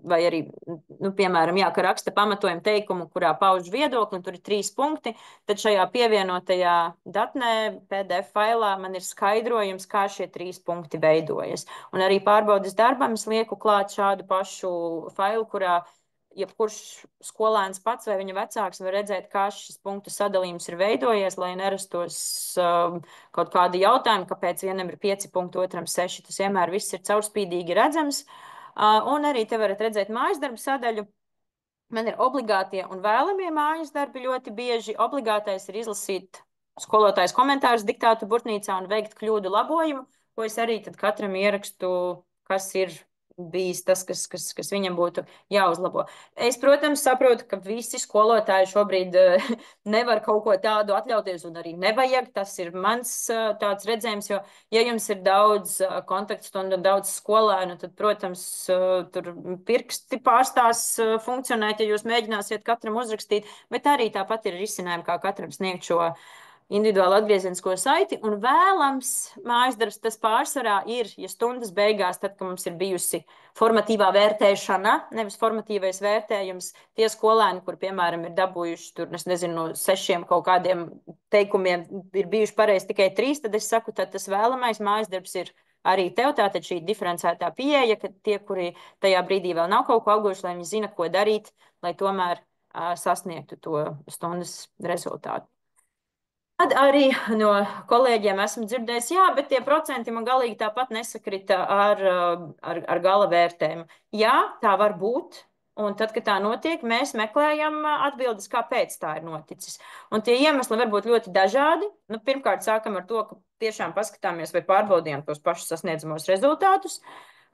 vai arī, piemēram, ka raksta pamatojumu teikumu, kurā pauž viedokli, un tur ir 3 punkti, tad šajā pievienotajā datnē, PDF failā, man ir skaidrojums, kā šie 3 punkti veidojas. Un arī pārbaudes darbam es lieku klāt šādu pašu failu, kurā jebkurš skolēns pats vai viņa vecāks var redzēt, kā šis punktu sadalījums ir veidojies, lai nerastos kaut kādi jautājumi, kāpēc vienam ir 5 punkti, otram 6. Tas vienmēr viss ir caurspīdīgi redzams. Un arī te varat redzēt mājas darbu sadaļu. Man ir obligātie un vēlamie mājas darbi ļoti bieži. Obligātais ir izlasīt skolotājas komentārus diktātu burtnīcā un veikt kļūdu labojumu, ko es arī tad katram ierakstu, kas ir bijis tas, kas viņam būtu jāuzlabo. Es, protams, saprotu, ka visi skolotāji šobrīd nevar kaut ko tādu atļauties un arī nevajag. Tas ir mans tāds redzējums, jo, ja jums ir daudz kontaktstundu un daudz skolēnu, tad, protams, tur pirksti pārstās funkcionēt, ja jūs mēģināsiet katram uzrakstīt, bet arī tāpat ir risinājumi, kā katram sniegt šo individuāli atgriezenisko saiti, un vēlams mājas darbs tas pārsvarā ir, ja stundas beigās, tad, kad mums ir bijusi formatīvā vērtēšana, nevis formatīvais vērtējums, tie skolēni, kur, piemēram, ir dabūjuši tur, es nezinu, no 6 kaut kādiem teikumiem, ir bijuši pareizi tikai 3, tad es saku, tad tas vēlamais mājas darbs ir arī tev, tātad šī diferencētā pieeja, ka tie, kuri tajā brīdī vēl nav kaut ko auguši, lai viņi zina, ko darīt, lai tomēr sasniegtu to stundas rezultātu. Tad arī no kolēģiem esmu dzirdējis, jā, bet tie procenti man galīgi tāpat nesakrita ar gala vērtējumu. Jā, tā var būt, un tad, kad tā notiek, mēs meklējam atbildes, kāpēc tā ir noticis. Un tie iemesli var būt ļoti dažādi. Pirmkārt, sākam ar to, ka tiešām paskatāmies vai pārbaudījām tos pašus sasniedzamos rezultātus.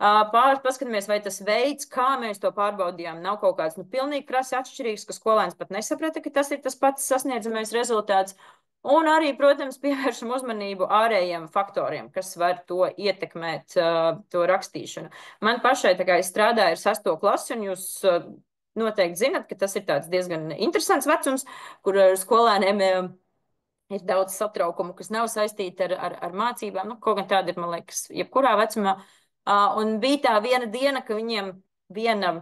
Paskatāmies, vai tas veids, kā mēs to pārbaudījām, nav kaut kāds pilnīgi krasi atšķirīgs, ka skolēns pat nesaprata, ka tas ir tas pats sasniedzamais rezultāts. Un arī, protams, pievēršam uzmanību ārējiem faktoriem, kas var to ietekmēt, to rakstīšanu. Man pašai, tā kā es strādāju ar 6. klasi, un jūs noteikti zinat, ka tas ir tāds diezgan interesants vecums, kur skolēniem ir daudz satraukumu, kas nav saistīti ar mācībām. Nu, kaut gan tāda ir, man liekas, jebkurā vecumā. Un bija tā viena diena, ka viņiem viena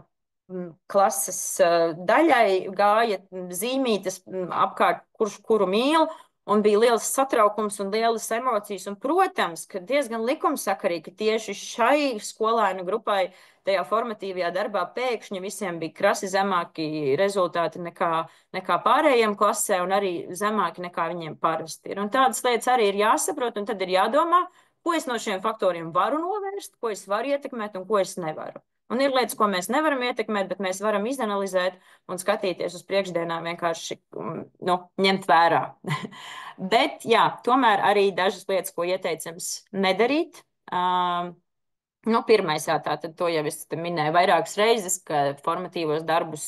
klases daļai gāja zīmītes apkārt, kurš kuru mīl, un bija liels satraukums un lielas emocijas. Un, protams, ka diezgan likumsakarīgi, ka tieši šai skolēnu grupai tajā formatīvajā darbā pēkšņi visiem bija krasi zemāki rezultāti nekā pārējiem klasē, un arī zemāki nekā viņiem parasti ir. Un tādas lietas arī ir jāsaprot, un tad ir jādomā, ko es no šiem faktoriem varu novērst, ko es varu ietekmēt un ko es nevaru. Un ir lietas, ko mēs nevaram ietekmēt, bet mēs varam izanalizēt un skatīties uz priekšdienām vienkārši nu, ņemt vērā. Bet, jā, tomēr arī dažas lietas, ko ieteicams nedarīt. Nu, pirmais, jā, tātad to jau es minēju vairākas reizes, ka formatīvos darbus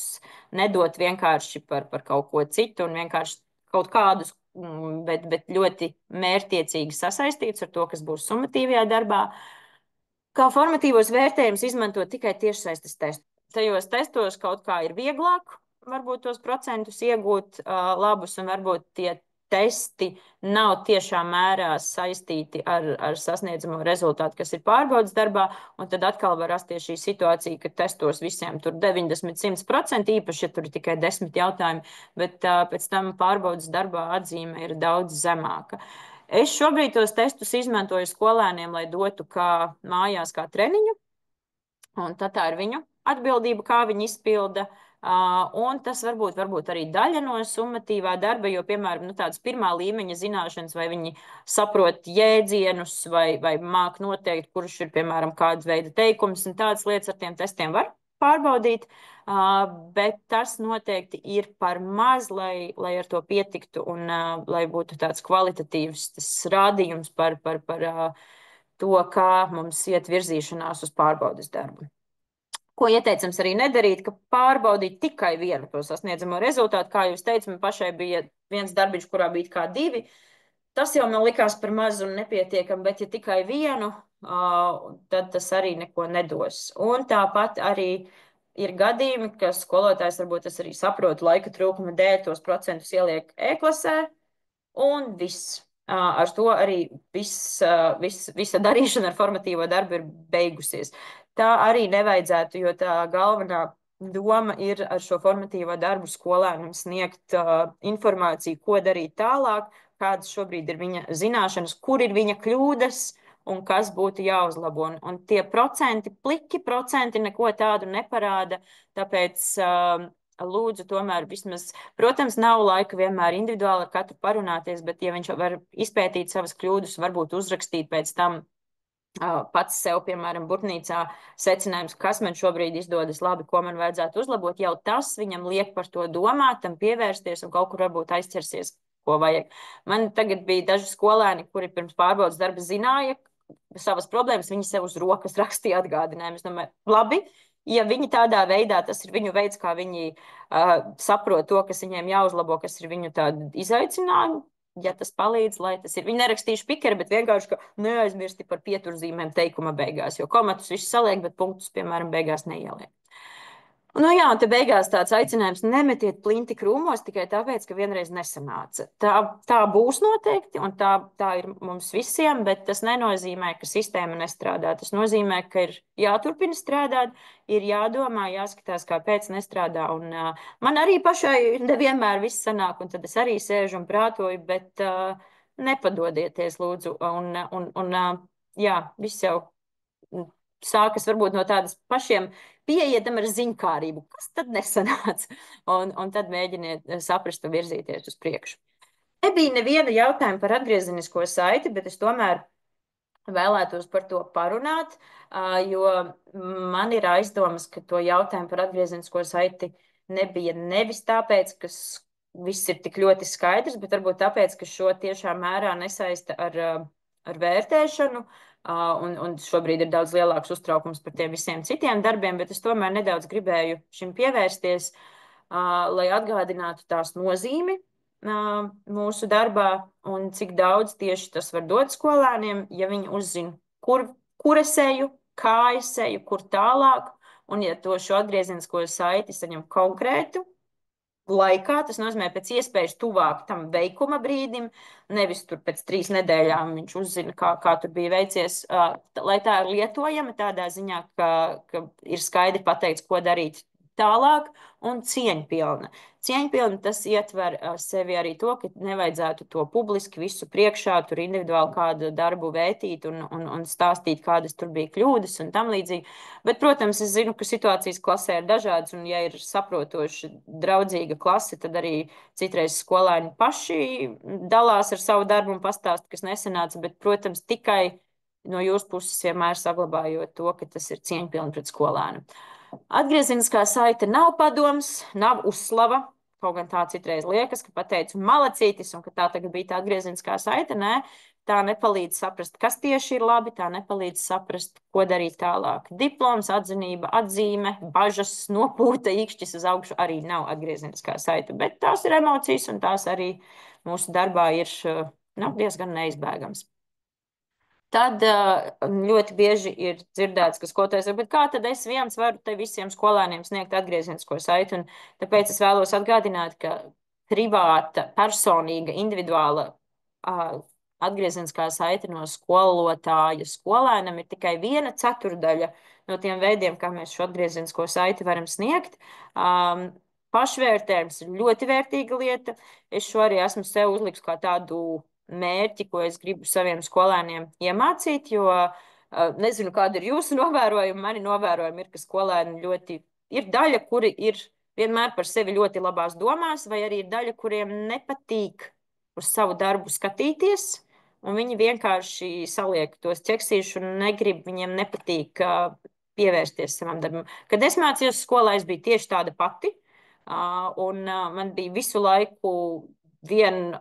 nedot vienkārši par kaut ko citu un vienkārši kaut kādus, bet ļoti mērķtiecīgi sasaistīts ar to, kas būs summatīvajā darbā. Kā formatīvos vērtējumus izmantot tikai tiešsaistes testus. Tajos testos kaut kā ir vieglāk, varbūt tos procentus iegūt labus, un varbūt tie testi nav tiešā mērā saistīti ar sasniedzamo rezultātu, kas ir pārbaudas darbā, un tad atkal var rasties šī situācija, ka testos visiem tur 90–100%, īpaši, ja tur ir tikai 10 jautājumi, bet pēc tam pārbaudas darbā atzīme ir daudz zemāka. Es šobrīd tos testus izmantoju skolēniem, lai dotu mājās kā treniņu, un tad tā ir viņu atbildība, kā viņi izpilda. Un tas varbūt arī daļa no summatīvā darba, jo, piemēram, tādas pirmā līmeņa zināšanas, vai viņi saprot jēdzienus, vai māk noteikt, kurš ir, piemēram, kāda veida teikums, un tādas lietas ar tiem testiem var pārbaudīt, bet tas noteikti ir par maz, lai ar to pietiktu un lai būtu tāds kvalitatīvs rādījums par to, kā mums iet virzīšanās uz pārbaudas darbu. Ko ieteicams arī nedarīt, ka pārbaudīt tikai vienu to sasniedzamo rezultātu. Kā jūs teicat, man pašai bija viens darbiņš, kurā bija kā 2. Tas jau man likās par mazu un nepietiekami, bet ja tikai vienu, tad tas arī neko nedos. Un tāpat arī ir gadījumi, ka skolotājs varbūt tas arī saprot laika trūkuma dēļ tos procentus ieliek e-klasē, un viss. Ar to arī visa darīšana ar formatīvo darbu ir beigusies. Tā arī nevajadzētu, jo tā galvenā doma ir ar šo formatīvo darbu skolēnam sniegt informāciju, ko darīt tālāk, kādas šobrīd ir viņa zināšanas, kur ir viņa kļūdas un kas būtu jāuzlabo. Un tie pliki procenti neko tādu neparāda, tāpēc lūdzu tomēr vismaz, protams, nav laika vienmēr individuāli ar katru parunāties, bet ja viņš var izpētīt savas kļūdas, varbūt uzrakstīt pēc tam pats sev, piemēram, burtnīcā secinājums, kas man šobrīd izdodas labi, ko man vajadzētu uzlabot, jau tas viņam liek par to domāt, tam pievērsties un kaut kur varbūt aizķersies, ko vajag. Man tagad bija daži skolēni, kuri pirms pārbaudas darba zināja savas problēmas, viņi sev uz rokas rakstīja atgādinājumus. Es domāju, labi, ja viņi tādā veidā, tas ir viņu veids, kā viņi saprot to, kas viņiem jāuzlabo, kas ir viņu tādi izaicinājumi, ja tas palīdz, lai tas ir. Viņi nerakstīšu pikeri, bet vienkārši, ka neaizmirsti par pieturzīmēm teikuma beigās, jo komatus viss saliek, bet punktus, piemēram, beigās neieliek. Nu jā, un te beigās tāds aicinājums nemetiet plinti krūmos tikai tāpēc, ka vienreiz nesanāca. Tā būs noteikti, un tā ir mums visiem, bet tas nenozīmē, ka sistēma nestrādā. Tas nozīmē, ka ir jāturpina strādāt, ir jādomā, jāskatās, kāpēc nestrādā. Un man arī pašai nevienmēr viss sanāk, un tad es arī sēžu un prātoju, bet nepadodieties, lūdzu. Jā, viss jau sākas varbūt no tādas pašiem pieietam ar ziņkārību, kas tad nesanāca, un tad mēģiniet saprast un virzīties uz priekšu. Nebija neviena jautājuma par atgriezenisko saiti, bet es tomēr vēlētos par to parunāt, jo man ir aizdomas, ka to jautājumu par atgriezenisko saiti nebija nevis tāpēc, ka viss ir tik ļoti skaidrs, bet varbūt tāpēc, ka šo tiešā mērā nesaista ar vērtēšanu, un šobrīd ir daudz lielāks uztraukums par tiem visiem citiem darbiem, bet es tomēr nedaudz gribēju šim pievērsties, lai atgādinātu tās nozīmi mūsu darbā un cik daudz tieši tas var dot skolēniem, ja viņi uzzina, kur es eju, kā es eju, kur tālāk, un ja to šo atgriezenisko saiti saņem konkrētu laikā, tas nozīmē pēc iespējas tuvāk tam veikuma brīdim, nevis tur pēc 3 nedēļām viņš uzzina, kā tur bija veicies, lai tā ir lietojama tādā ziņā, ka ir skaidri pateikts, ko darīt tālāk, un cieņpilna. Cieņpilna tas ietver sevi arī to, ka nevajadzētu to publiski visu priekšā, tur individuāli kādu darbu vētīt un stāstīt, kādas tur bija kļūdas un tam līdzīgi. Bet, protams, es zinu, ka situācijas klasē ir dažādas, un ja ir saprotoša, draudzīga klase, tad arī citreiz skolēni paši dalās ar savu darbu un pastāsta, kas nesanāca, bet, protams, tikai no jūsu puses vienmēr saglabājot to, ka tas ir cieņpilni pret skolēnu. Atgriezeniskā saite nav padoms, nav uzslava. Kaut gan tā citreiz liekas, ka pateicu malacītis un ka tā tagad bija tā atgriezeniskā saite. Nē, tā nepalīdz saprast, kas tieši ir labi, tā nepalīdz saprast, ko darīt tālāk. Diploms, atzinība, atzīme, bažas, nopūta, īkšķis uz augšu arī nav atgriezeniskā saite, bet tās ir emocijas un tās arī mūsu darbā ir diezgan neizbēgams. Tad ļoti bieži ir dzirdēts, ka skolotājs saka, bet kā tad es viens varu te visiem skolēniem sniegt atgriezenisko saiti? Un tāpēc es vēlos atgādināt, ka privāta, personīga, individuāla atgriezeniskā saite no skolotāja skolēnam ir tikai 1/4 no tiem veidiem, kā mēs šo atgriezenisko saiti varam sniegt. Pašvērtējums ir ļoti vērtīga lieta. Es šo arī esmu sev uzliks kā tādu mērķi, ko es gribu saviem skolēniem iemācīt, jo nezinu, kāda ir jūsu novērojuma. Mani novērojumi ir, ka skolēni ļoti ir daļa, kuri ir vienmēr par sevi ļoti labās domās, vai arī ir daļa, kuriem nepatīk uz savu darbu skatīties, un viņi vienkārši saliek tos ķeksīšus un negrib, viņiem nepatīk pievērsties savam darbam. Kad es mācījos skolā, es biju tieši tāda pati, un man bija visu laiku viena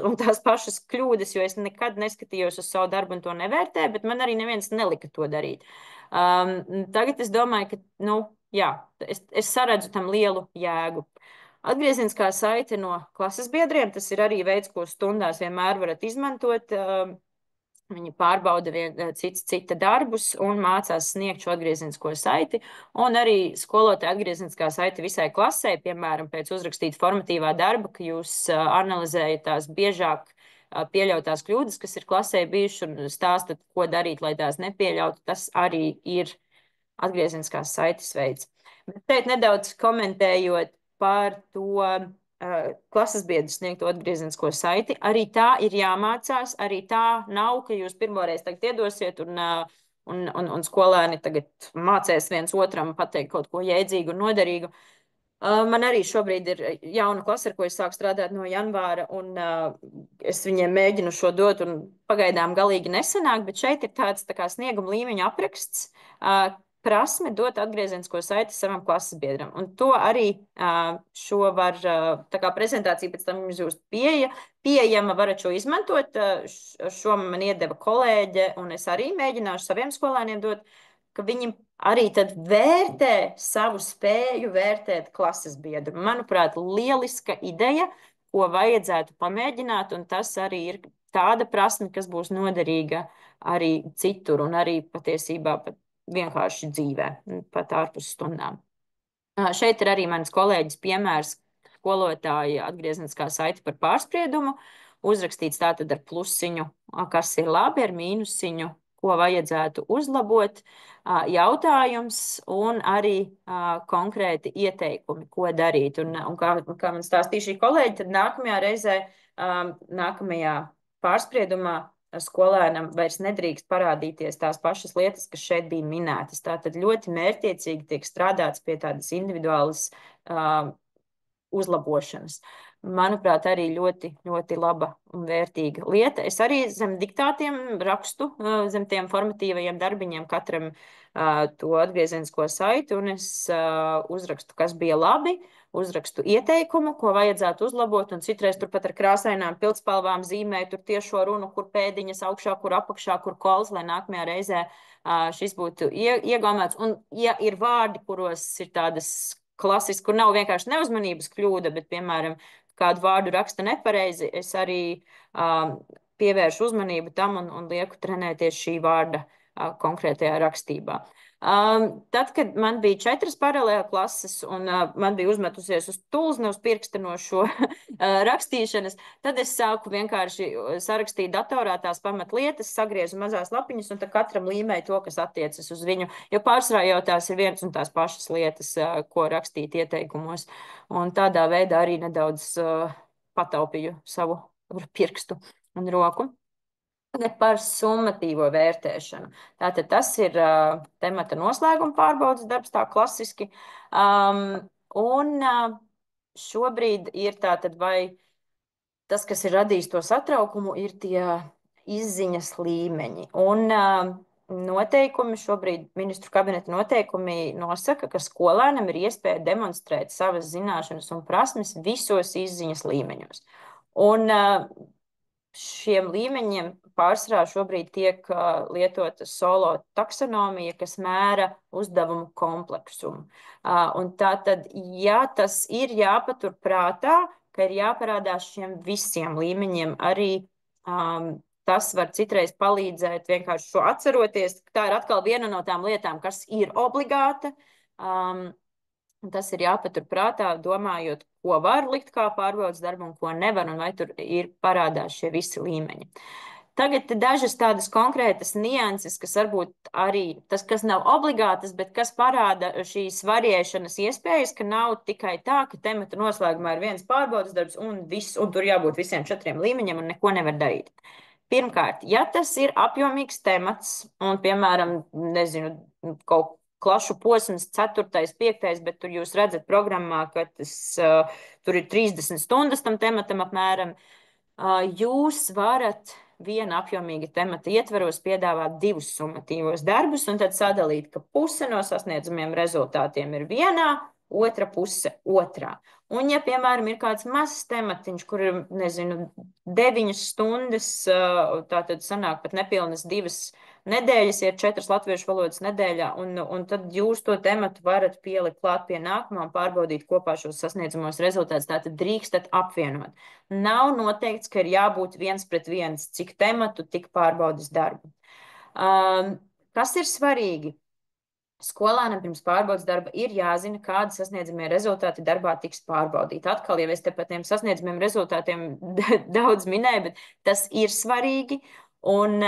un tās pašas kļūdas, jo es nekad neskatījos uz savu darbu un to nevērtēju, bet man arī neviens nelika to darīt. Tagad es domāju, ka es saredzu tam lielu jēgu. Atgriezeniskā saite no klases biedriem, tas ir arī veids, ko stundās vienmēr varat izmantot. Viņi pārbauda cita darbus un mācās sniegt šo atgriezenisko saiti. Un arī skolotāja atgriezeniskā saite visai klasē, piemēram, pēc uzrakstīta formatīvā darba, ka jūs analizējat tās biežāk pieļautās kļūdas, kas ir klasē bijušas, un stāstat, ko darīt, lai tās nepieļautu. Tas arī ir atgriezeniskās saites veids. Bet šeit nedaudz komentējot par to klases biedru sniegto atgriezenisko saiti. Arī tā ir jāmācās, arī tā nav, ka jūs pirmoreiz tagad iedosiet un skolēni tagad mācēs viens otram pateikt kaut ko jēdzīgu un noderīgu. Man arī šobrīd ir jauna klase, ar ko es sāku strādāt no janvāra, un es viņiem mēģinu šo dot, un pagaidām galīgi nesanāk, bet šeit ir tāds tā kā snieguma līmeņa apraksts, prasme dot atgriezenisko saiti savam klases biedram. Un to arī šo var, tā kā prezentācija pēc tam jums būs pieejama, varat šo izmantot. Šo man iedeva kolēģe, un es arī mēģināšu saviem skolēniem dot, ka viņi arī tad vērtē savu spēju vērtēt klases biedru. Manuprāt, lieliska ideja, ko vajadzētu pamēģināt, un tas arī ir tāda prasme, kas būs noderīga arī citur, un arī patiesībā pat vienkārši dzīvē, pat ārpus stundām. Šeit ir arī mans kolēģis piemērs skolotāja atgriezeniskā saite par pārspriedumu, uzrakstīts tātad ar plusiņu, kas ir labi, ar mīnusiņu, ko vajadzētu uzlabot, jautājums un arī konkrēti ieteikumi, ko darīt. Un kā man stāstīja šī kolēģi, tad nākamajā reizē, nākamajā pārspriedumā skolēnam vairs nedrīkst parādīties tās pašas lietas, kas šeit bija minētas. Tātad ļoti mērķiecīgi tiek strādāts pie tādas individuālas uzlabošanas. Manuprāt, arī ļoti, ļoti laba un vērtīga lieta. Es arī zem diktātiem rakstu, zem tiem formatīvajiem darbiņiem katram to atgriezenisko saiti, un es uzrakstu, kas bija labi, uzrakstu ieteikumu, ko vajadzētu uzlabot, un citreiz turpat ar krāsainām pildspalvām zīmēju tur tiešo runu, kur pēdiņas augšā, kur apakšā, kur kols, lai nākamajā reizē šis būtu iegaumēts. Un, ja ir vārdi, kuros ir tādas klasiski, kur nav vienkārši neuzmanības kļūda, bet, piemēram, kādu vārdu raksta nepareizi, es arī pievēršu uzmanību tam un lieku trenēties šī vārda konkrētajā rakstībā. Tad, kad man bija 4 paralēli klases un man bija uzmetusies uz tulznu, uz pirkstenošo rakstīšanas, tad es sāku vienkārši sarakstīt datorā tās pamatlietas, sagriezu mazās lapiņas un tad katram līmēju to, kas attiecas uz viņu, jo pārsvarā jau tās ir vienas un tās pašas lietas, ko rakstīt ieteikumos. Un tādā veidā arī nedaudz pataupīju savu pirkstu un roku. Tagad par summatīvo vērtēšanu. Tātad tas ir temata noslēguma pārbaudas darbs, tā klasiski. Šobrīd ir tātad vai tas, kas ir radījis to satraukumu, ir tie izziņas līmeņi. Un noteikumi šobrīd, ministru kabineta noteikumi nosaka, ka skolēnam ir iespēja demonstrēt savas zināšanas un prasmes visos izziņas līmeņos. Un šiem līmeņiem pārsvarā šobrīd tiek lietota solo taksonomija, kas mēra uzdevumu kompleksumu. Un tātad, ja tas ir jāpatur prātā, ka ir jāparādās šiem visiem līmeņiem, arī tas var citreiz palīdzēt vienkārši šo atceroties. Tā ir atkal viena no tām lietām, kas ir obligāta. Tas ir jāpatur prātā, domājot, ko var likt kā pārbaudas darbu un ko nevar, un vai tur ir parādās šie visi līmeņi. Tagad dažas tādas konkrētas nianses, kas varbūt arī tas, kas nav obligātas, bet kas parāda šīs variēšanas iespējas, ka nav tikai tā, ka temata noslēgumā ir viens pārbaudas darbs un tur jābūt visiem 4 līmeņiem un neko nevar darīt. Pirmkārt, ja tas ir apjomīgs temats un, piemēram, nezinu, kaut klašu posms 4., 5., bet tur jūs redzat programmā, ka tur ir 30 stundas tam tematam apmēram. Jūs varat viena apjomīga temata ietveros piedāvāt 2 summatīvos darbus un tad sadalīt, ka puse no sasniedzamiem rezultātiem ir vienā, otra puse otrā. Un, ja, piemēram, ir kāds mazs tematiņš, kur ir, nezinu, 9 stundas, tātad sanāk pat nepilnas 2 nedēļas, ir 4 latviešu valodas nedēļā, un tad jūs to tematu varat pielikt klāt pie nākamā un pārbaudīt kopā šos sasniedzamos rezultātus. Tātad drīkstat apvienot. Nav noteikts, ka ir jābūt 1:1, cik tematu, tik pārbaudas darbu. Kas ir svarīgi? Skolēnam pirms pārbaudas darba ir jāzina, kādi sasniedzamie rezultāti darbā tiks pārbaudīti. Atkal, jau es te par tiem sasniedzamiem rezultātiem daudz minēju, bet tas ir svarīgi. Un,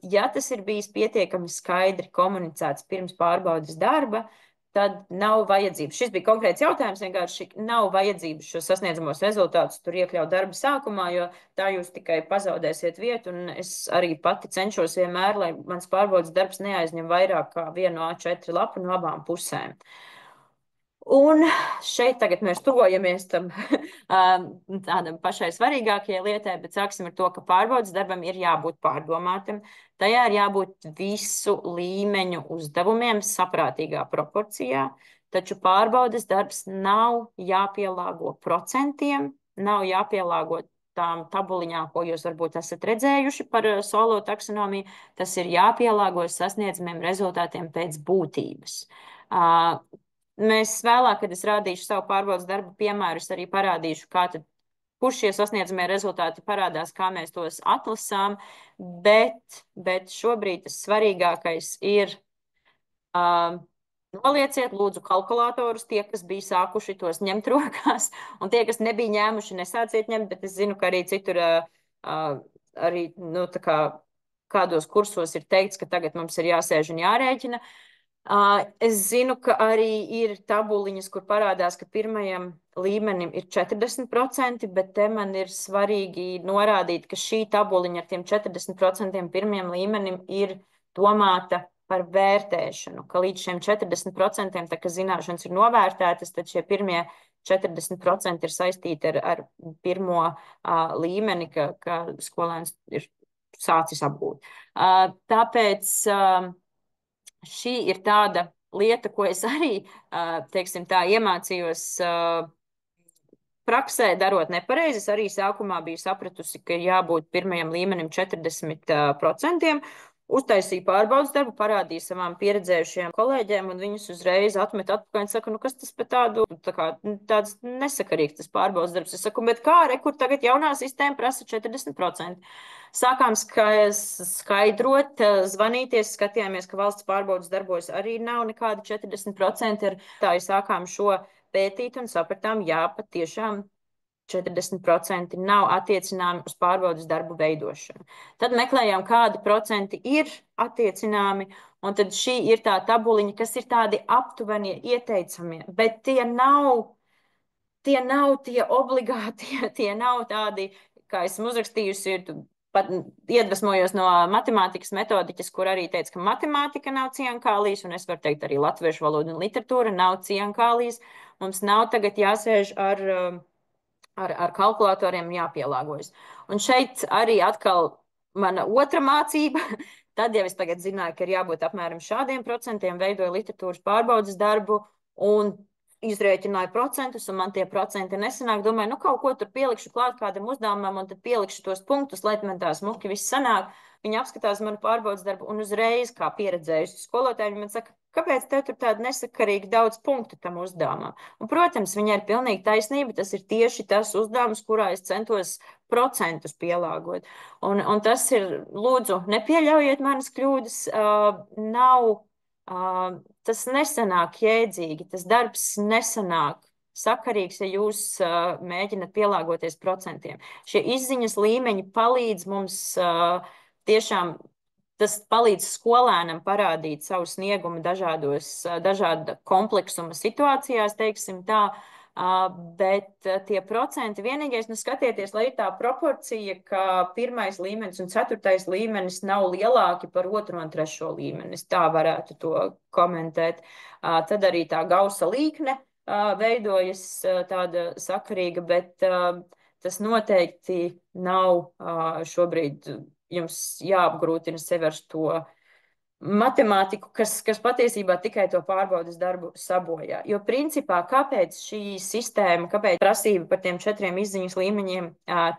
ja tas ir bijis pietiekami skaidri komunicēts pirms pārbaudas darba, tad nav vajadzības. Šis bija konkrēts jautājums, vienkārši nav vajadzības šos sasniedzamos rezultātus tur iekļaut darba sākumā, jo tā jūs tikai pazaudēsiet vietu, un es arī pati cenšos vienmēr, lai mans pārbaudas darbs neaizņem vairāk kā vienu A4 lapu no abām pusēm. Un šeit tagad mēs tuvojamies tam tādam pašai svarīgākajai lietai, bet sāksim ar to, ka pārbaudas darbam ir jābūt pārdomātam. Tajā ir jābūt visu līmeņu uzdevumiem saprātīgā proporcijā, taču pārbaudas darbs nav jāpielāgo procentiem, nav jāpielāgo tām tabuliņām, ko jūs varbūt esat redzējuši par solo taksonomiju. Tas ir jāpielāgo sasniedzamiem rezultātiem pēc būtības. Mēs vēlāk, kad es rādīšu savu pārbaudas darbu piemēru, es arī parādīšu, kur šie sasniedzamie rezultāti parādās, kā mēs tos atlasām, bet šobrīd tas svarīgākais ir nolieciet, lūdzu, kalkulatorus, tie, kas bija sākuši tos ņemt rokās, un tie, kas nebija ņēmuši, nesāciet ņemt, bet es zinu, ka arī citur arī, tā kā kādos kursos ir teikts, ka tagad mums ir jāsēž un jārēķina. Es zinu, ka arī ir tabuliņas, kur parādās, ka pirmajam līmenim ir 40%, bet te man ir svarīgi norādīt, ka šī tabuliņa ar tiem 40% pirmajam līmenim ir domāta par vērtēšanu, ka līdz šiem 40%, tā kā zināšanas ir novērtētas, tad šie pirmie 40% ir saistīti ar pirmo līmeni, ka skolēns ir sācis apgūt. Tāpēc šī ir tāda lieta, ko es arī, teiksim tā, iemācījos praksē darot nepareizi. Es arī sākumā biju sapratusi, ka jābūt pirmajam līmenim 40%, uztaisīja pārbaudas darbu, parādīja savām pieredzējušajām kolēģiem, un viņas uzreiz atmet atpakaļ un saka, nu kas tas par tādu, tāds nesakarīgs tas pārbaudas darbs. Es saku, bet kā, kur tagad jaunā sistēma prasa 40%. Sākām skaidrot, zvanīties, skatījāmies, ka valsts pārbaudas darbos arī nav nekādi 40%. Tā sākām šo pētīt un sapratām, jā, patiešām 40% nav attiecināmi uz pārbaudas darbu veidošanu. Tad meklējām, kādi procenti ir attiecināmi, un tad šī ir tā tabuliņa, kas ir tādi aptuvenie ieteicamie, bet tie nav tie obligāti, tie nav tādi, kā esmu uzrakstījusi, pat iedvesmojos no matemātikas metodiķas, kur arī teica, ka matemātika nav cienkālijas, un es varu teikt arī latviešu valoda un literatūra nav cienkālijas. Mums nav tagad jāsēž ar kalkulatoriem jāpielāgojas. Un šeit arī atkal mana otra mācība. Tad jau es tagad zināju, ka ir jābūt apmēram šādiem procentiem, veidoju literatūras pārbaudas darbu un izrēķināju procentus, un man tie procenti nesanāk. Domāju, nu kaut ko tur pielikšu klāt kādam uzdevumam, un tad pielikšu tos punktus, lai man tā smuki viss sanāk. Viņi apskatās manu pārbaudas darbu, un uzreiz, kā pieredzējuši skolotāji, viņi man saka, kāpēc tev tur tāda nesakarīgi daudz punktu tam uzdevumam? Un, protams, viņai ir pilnīgi taisnība, tas ir tieši tas uzdevums, kurā es centos procentus pielāgot. Un tas ir, lūdzu, nepieļaujiet manas kļūdas, tas nesanāk jēdzīgi, tas darbs nesanāk sakarīgs, ja jūs mēģināt pielāgoties procentiem. Šie izziņas līmeņi palīdz mums tiešām, tas palīdz skolēnam parādīt savu sniegumu dažāda kompleksuma situācijās, teiksim tā, bet tie procenti vienīgais, nu skatieties, lai ir tā proporcija, ka 1. līmenis un 4. līmenis nav lielāki par 2. un 3. līmeni. Tā varētu to komentēt. Tad arī tā gausa līkne veidojas tāda sakarīga, bet tas noteikti nav šobrīd jums jāapgrūtina sevi ar to matemātiku, kas patiesībā tikai to pārbaudas darbu sabojā. Jo principā, kāpēc šī sistēma, kāpēc prasība par tiem 4 izziņas līmeņiem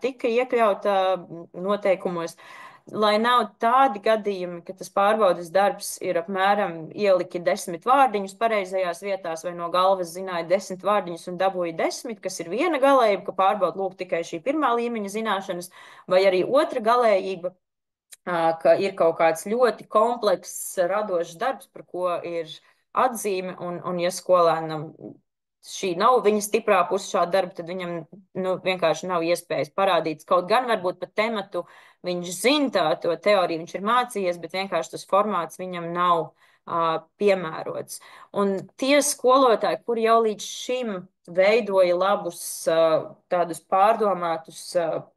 tika iekļauta noteikumos, lai nav tādi gadījumi, ka tas pārbaudas darbs ir apmēram ieliki 10 vārdiņus pareizajās vietās vai no galvas zināja 10 vārdiņus un dabūja 10, kas ir viena galējība, ka pārbauda lūk tikai šī 1. līmeņa zināšanas, vai arī otra galējība, ka ir kaut kāds ļoti komplekss, radošs darbs, par ko ir atzīme, un ja skolēnam šī nav viņa stiprā puse šāda darba, tad viņam vienkārši nav iespējas parādīt. Kaut gan varbūt pat tematu viņš zina to teoriju, viņš ir mācījies, bet vienkārši tas formāts viņam nav piemērots. Un tie skolotāji, kuri jau līdz šim veidoja labus, tādus pārdomātus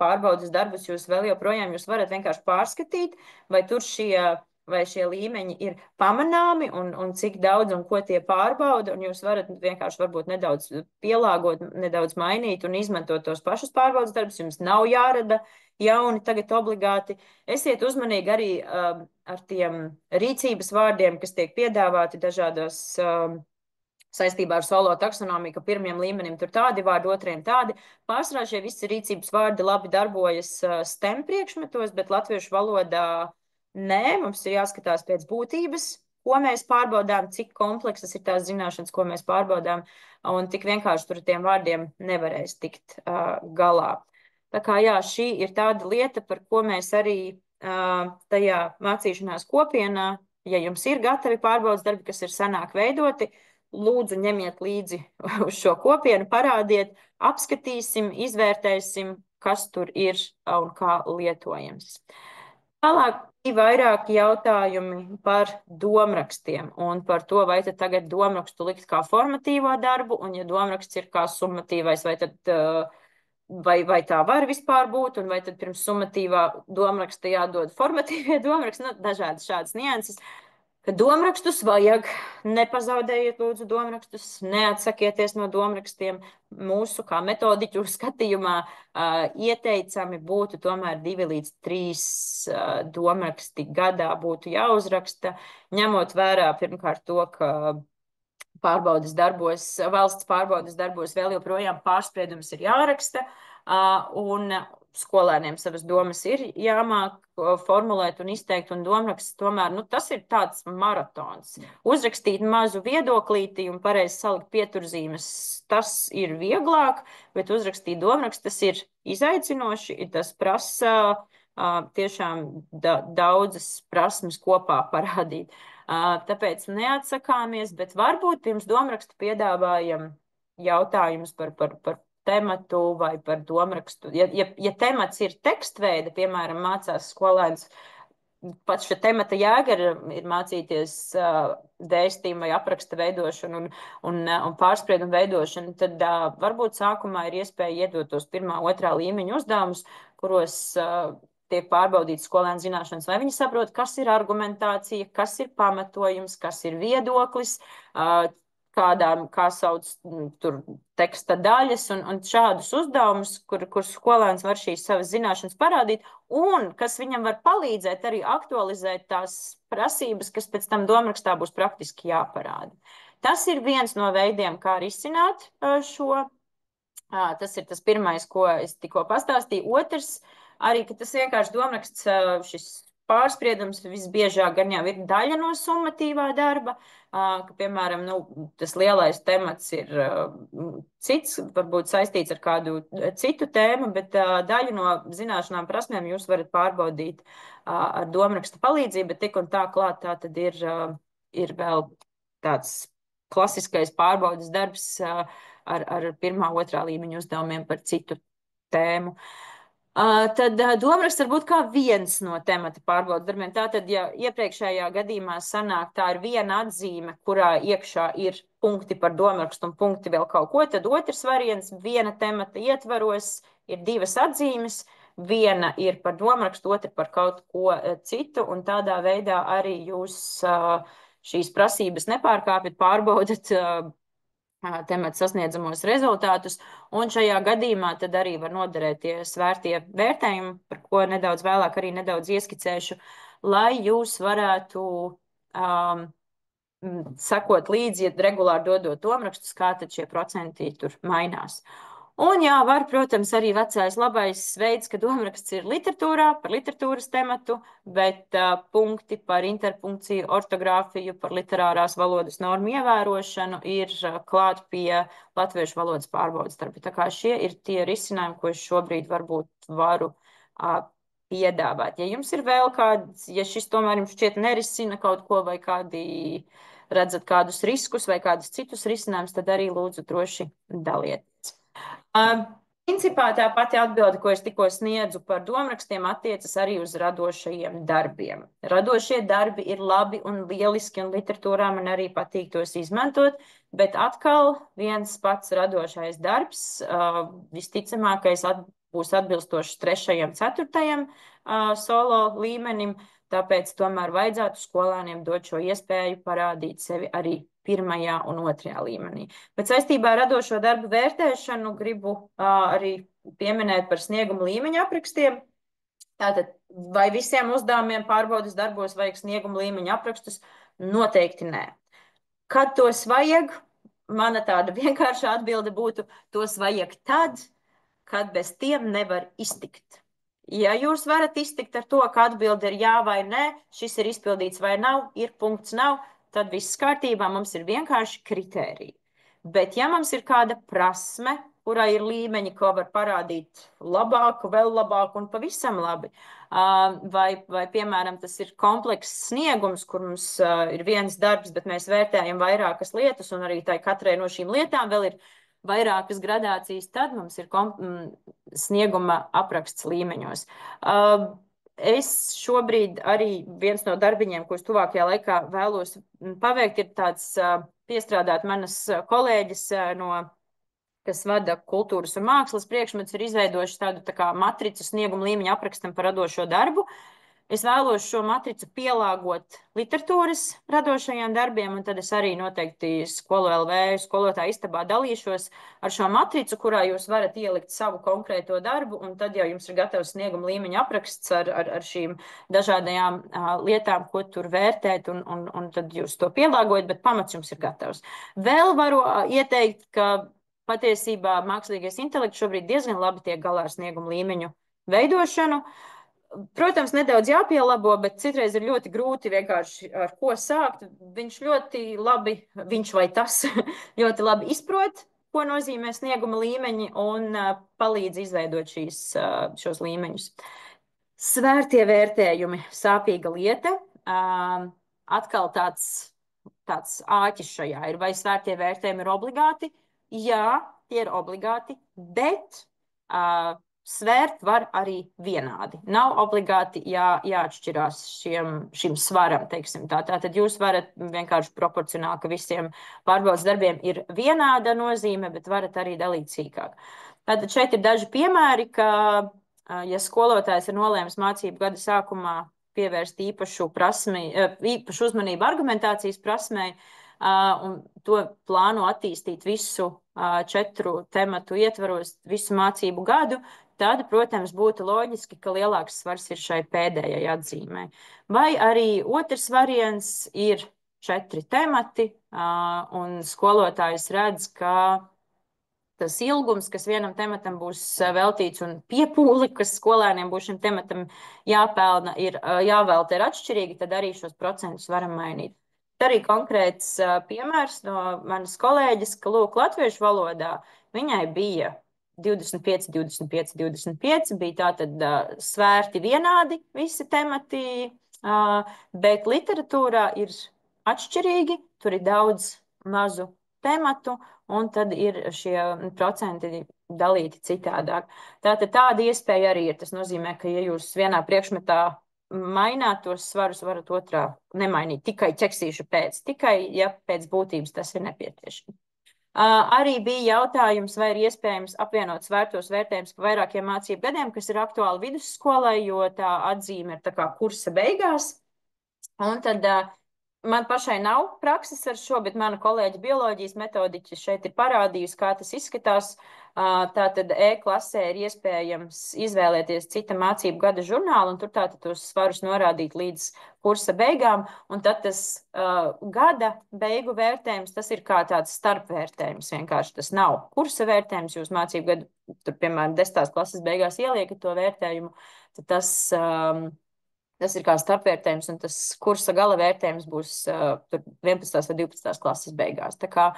pārbaudas darbus, jūs vēl joprojām jūs varat vienkārši pārskatīt, vai tur šie līmeņi ir pamanāmi un cik daudz un ko tie pārbauda, un jūs varat vienkārši varbūt nedaudz pielāgot, nedaudz mainīt un izmantot tos pašus pārbaudas darbus, jums nav jārada jauni tagad obligāti. Esiet uzmanīgi arī ar tiem rīcības vārdiem, kas tiek piedāvāti dažādās saistībā ar solo taksonomiju, ka 1. līmenim tur tādi vārdi, 2. tādi. Pārsvarā šie visi rīcības vārdi labi darbojas STEM priekšmetos, bet latviešu valodā nē, mums ir jāskatās pēc būtības, ko mēs pārbaudām, cik kompleksas ir tās zināšanas, ko mēs pārbaudām, un tik vienkārši tur tiem vārdiem nevarēs tikt galā. Tā kā jā, šī ir tāda lieta, par ko mēs arī tajā mācīšanās kopienā, ja jums ir gatavi pārbaudas darbi, kas ir senāk veidoti, lūdzu ņemiet līdzi uz šo kopienu, parādiet, apskatīsim, izvērtēsim, kas tur ir un kā lietojams. Tālāk ir vairāki jautājumi par domrakstiem un par to, vai tad tagad domrakstu likt kā formatīvo darbu, un ja domraksts ir kā summatīvais, vai tad vai tā var vispār būt, un vai tad pirms summatīvā domraksta jādod formatīvie domraksti, dažādas šādas nianses. Ka domrakstus vajag, nepazaudējiet lūdzu domrakstus, neatsakieties no domrakstiem. Mūsu kā metodiķu skatījumā ieteicami būtu tomēr 2 līdz 3 domraksti gadā būtu jāuzraksta, ņemot vērā pirmkārt to, ka pārbaudas darbos, valsts pārbaudas darbos vēl joprojām pārspriedums ir jāraksta, un skolēniem savas domas ir jāmāk formulēt un izteikt, un domraksts tomēr, tas ir tāds maratons. Uzrakstīt mazu viedoklīti un pareizi salikt pieturzīmes, tas ir vieglāk, bet uzrakstīt domrakstu, tas ir izaicinoši, tas prasa tiešām daudzas prasmes kopā parādīt. Tāpēc neatsakāmies, bet varbūt pirms domrakstu piedāvājam jautājumus par tematu vai par domrakstu. Ja temats ir tekstveida, piemēram, mācās skolēns, pats šī temata jēga ir mācīties dēstījumu vai apraksta veidošanu un pārspriedumu veidošanu, tad varbūt sākumā ir iespēja iedot tos 1., 2. līmeņa uzdevumus, kuros tiek pārbaudīts skolēnu zināšanas, vai viņi saprot, kas ir argumentācija, kas ir pamatojums, kas ir viedoklis, kā sauc tur teksta daļas un šādus uzdevumus, kur skolēns var šīs savas zināšanas parādīt un kas viņam var palīdzēt arī aktualizēt tās prasības, kas pēc tam domrakstā būs praktiski jāparāda. Tas ir viens no veidiem, kā risināt šo. Tas ir tas pirmais, ko es tikko pastāstīju. Otrs, arī, ka tas vienkārši domraksts, šis pārspriedums visbiežāk gan jau ir daļa no summatīvā darba, ka, piemēram, tas lielais temats ir cits, varbūt saistīts ar kādu citu tēmu, bet daļu no zināšanām prasmēm jūs varat pārbaudīt ar domraksta palīdzību, bet tik un tā klāt tā tad ir vēl tāds klasiskais pārbaudas darbs ar 1., 2. līmeņa uzdevumiem par citu tēmu. Tad domraksts var būt kā viens no temata pārbaudas darbiem. Tātad, ja iepriekšējā gadījumā sanāk, tā ir viena atzīme, kurā iekšā ir punkti par domrakstu un punkti vēl kaut ko, tad otrs variants viena temata ietvaros ir 2 atzīmes. Viena ir par domrakstu, otra par kaut ko citu, un tādā veidā arī jūs šīs prasības nepārkāpjat, pārbaudat temata sasniedzamos rezultātus, un šajā gadījumā tad arī var noderēt tie svērtie vērtējumi, par ko nedaudz vēlāk arī nedaudz ieskicēšu, lai jūs varētu sekot līdzi, ja regulāri dodot domrakstus, kā tad šie procenti tur mainās. Un jā, var, protams, arī vecais labais veids, ka domraksts ir literatūrā, par literatūras tematu, bet punkti par interpunkciju, ortogrāfiju, par literārās valodas normu ievērošanu ir klāt pie latviešu valodas pārbaudas darba. Tā kā šie ir tie risinājumi, ko es šobrīd varbūt varu piedāvāt. Ja jums ir vēl kāds, ja šis tomēr jums šķiet nerisina kaut ko vai redzat kādus riskus vai kādus citus risinājumus, tad arī lūdzu droši dalieties. Principā tā pati atbilde, ko es tikko sniedzu par domrakstiem, attiecas arī uz radošajiem darbiem. Radošie darbi ir labi un lieliski, un literatūrā man arī patīk tos izmantot, bet atkal viens pats radošais darbs visticamākais būs atbilstošs 3., 4. solo līmenim, tāpēc tomēr vajadzētu skolēniem dot šo iespēju parādīt sevi arī 1. un 2. līmenī. Bet saistībā ar radošo darbu vērtēšanu gribu arī pieminēt par snieguma līmeņa aprakstiem. Tātad, vai visiem uzdevumiem pārbaudas darbos vajag snieguma līmeņa aprakstus? Noteikti nē. Kad tos vajag? Mana tāda vienkārša atbilde būtu, tos vajag tad, kad bez tiem nevar iztikt. Ja jūs varat iztikt ar to, ka atbilde ir jā vai nē, šis ir izpildīts vai nav, ir punkts nav, tad viss kārtībā, mums ir vienkārši kritēriji. Bet ja mums ir kāda prasme, kurā ir līmeņi, ko var parādīt labāku, vēl labāku un pavisam labi, vai piemēram, tas ir komplekss sniegums, kur mums ir viens darbs, bet mēs vērtējam vairākas lietas, un arī tai katrai no šīm lietām vēl ir vairākas gradācijas, tad mums ir snieguma apraksts līmeņos. Es šobrīd arī viens no darbiņiem, ko es tuvākajā laikā vēlos paveikt, ir tāds piestrādāt manas kolēģis, kas vada kultūras un mākslas priekšmets, ir izveidojuši tādu tā kā matricu snieguma līmeņa aprakstam par radošo darbu. Es vēlos šo matricu pielāgot literatūras radošajiem darbiem, un tad es arī noteikti Skolu LV skolotāju istabā dalīšos ar šo matricu, kurā jūs varat ielikt savu konkrēto darbu, un tad jau jums ir gatavs snieguma līmeņa apraksts ar šīm dažādajām lietām, ko tur vērtēt, un tad jūs to pielāgojat, bet pamats jums ir gatavs. Vēl varu ieteikt, ka patiesībā mākslīgais intelekts šobrīd diezgan labi tiek galā ar snieguma līmeņu veidošanu. Protams, nedaudz jāpielabo, bet citreiz ir ļoti grūti vienkārši ar ko sākt. Viņš ļoti labi, viņš vai tas ļoti labi izprot, ko nozīmē snieguma līmeņi un palīdz izveidot šos līmeņus. Svērtie vērtējumi, sāpīga lieta. Atkal tāds āķis šajā ir. Vai svērtie vērtējumi ir obligāti? Jā, tie ir obligāti, bet svērt var arī vienādi. Nav obligāti jāatšķirās šim svaram, teiksim tā. Tātad jūs varat vienkārši proporcionāli, ka visiem pārbaudas darbiem ir vienāda nozīme, bet varat arī dalīt sīkāk. Tātad šeit ir daži piemēri, ka, ja skolotājs ir nolēmis mācību gada sākumā pievērst īpašu uzmanību argumentācijas prasmei, un to plāno attīstīt visu 4 tematu ietvaros, visu mācību gadu, tad, protams, būtu loģiski, ka lielāks svars ir šai pēdējai atzīmē. Vai arī otrs variants ir 4 temati, un skolotājs redz, ka tas ilgums, kas vienam tematam būs veltīts, un piepūli, kas skolēniem būs šim tematam jāpelna, jāvelta ir atšķirīgi, tad arī šos procentus varam mainīt. Arī konkrēts piemērs no manas kolēģis, ka, lūk, latviešu valodā viņai bija 25, 25, 25, bija tātad svērti vienādi visi temati, bet literatūrā ir atšķirīgi, tur ir daudz mazu tematu, un tad ir šie procenti dalīti citādāk. Tātad tāda iespēja arī ir. Tas nozīmē, ka, ja jūs vienā priekšmetā maināt tos svarus, varat otrā nemainīt tikai ķeksīšu pēc, tikai, ja pēc būtības tas ir nepieciešams. Arī bija jautājums, vai ir iespējams apvienot svērtos vērtējumus pa vairākiem mācību gadiem, kas ir aktuāli vidusskolai, jo tā atzīme ir tā kā kursa beigās. Un tad man pašai nav prakses ar šo, bet mana kolēģa bioloģijas metodiķe šeit ir parādījusi, kā tas izskatās. Tātad E-klasē ir iespējams izvēlēties cita mācību gada žurnālu, un tur tātad tos svarus norādīt līdz kursa beigām, un tad tas gada beigu vērtējums, tas ir kā tāds starpvērtējums vienkārši. Tas nav kursa vērtējums, jūs mācību gadu, tur, piemēram, 10. klases beigās ieliekat to vērtējumu, tad tas ir kā starpvērtējums, un tas kursa gala vērtējums būs 11. vai 12. klases beigās. Tā kā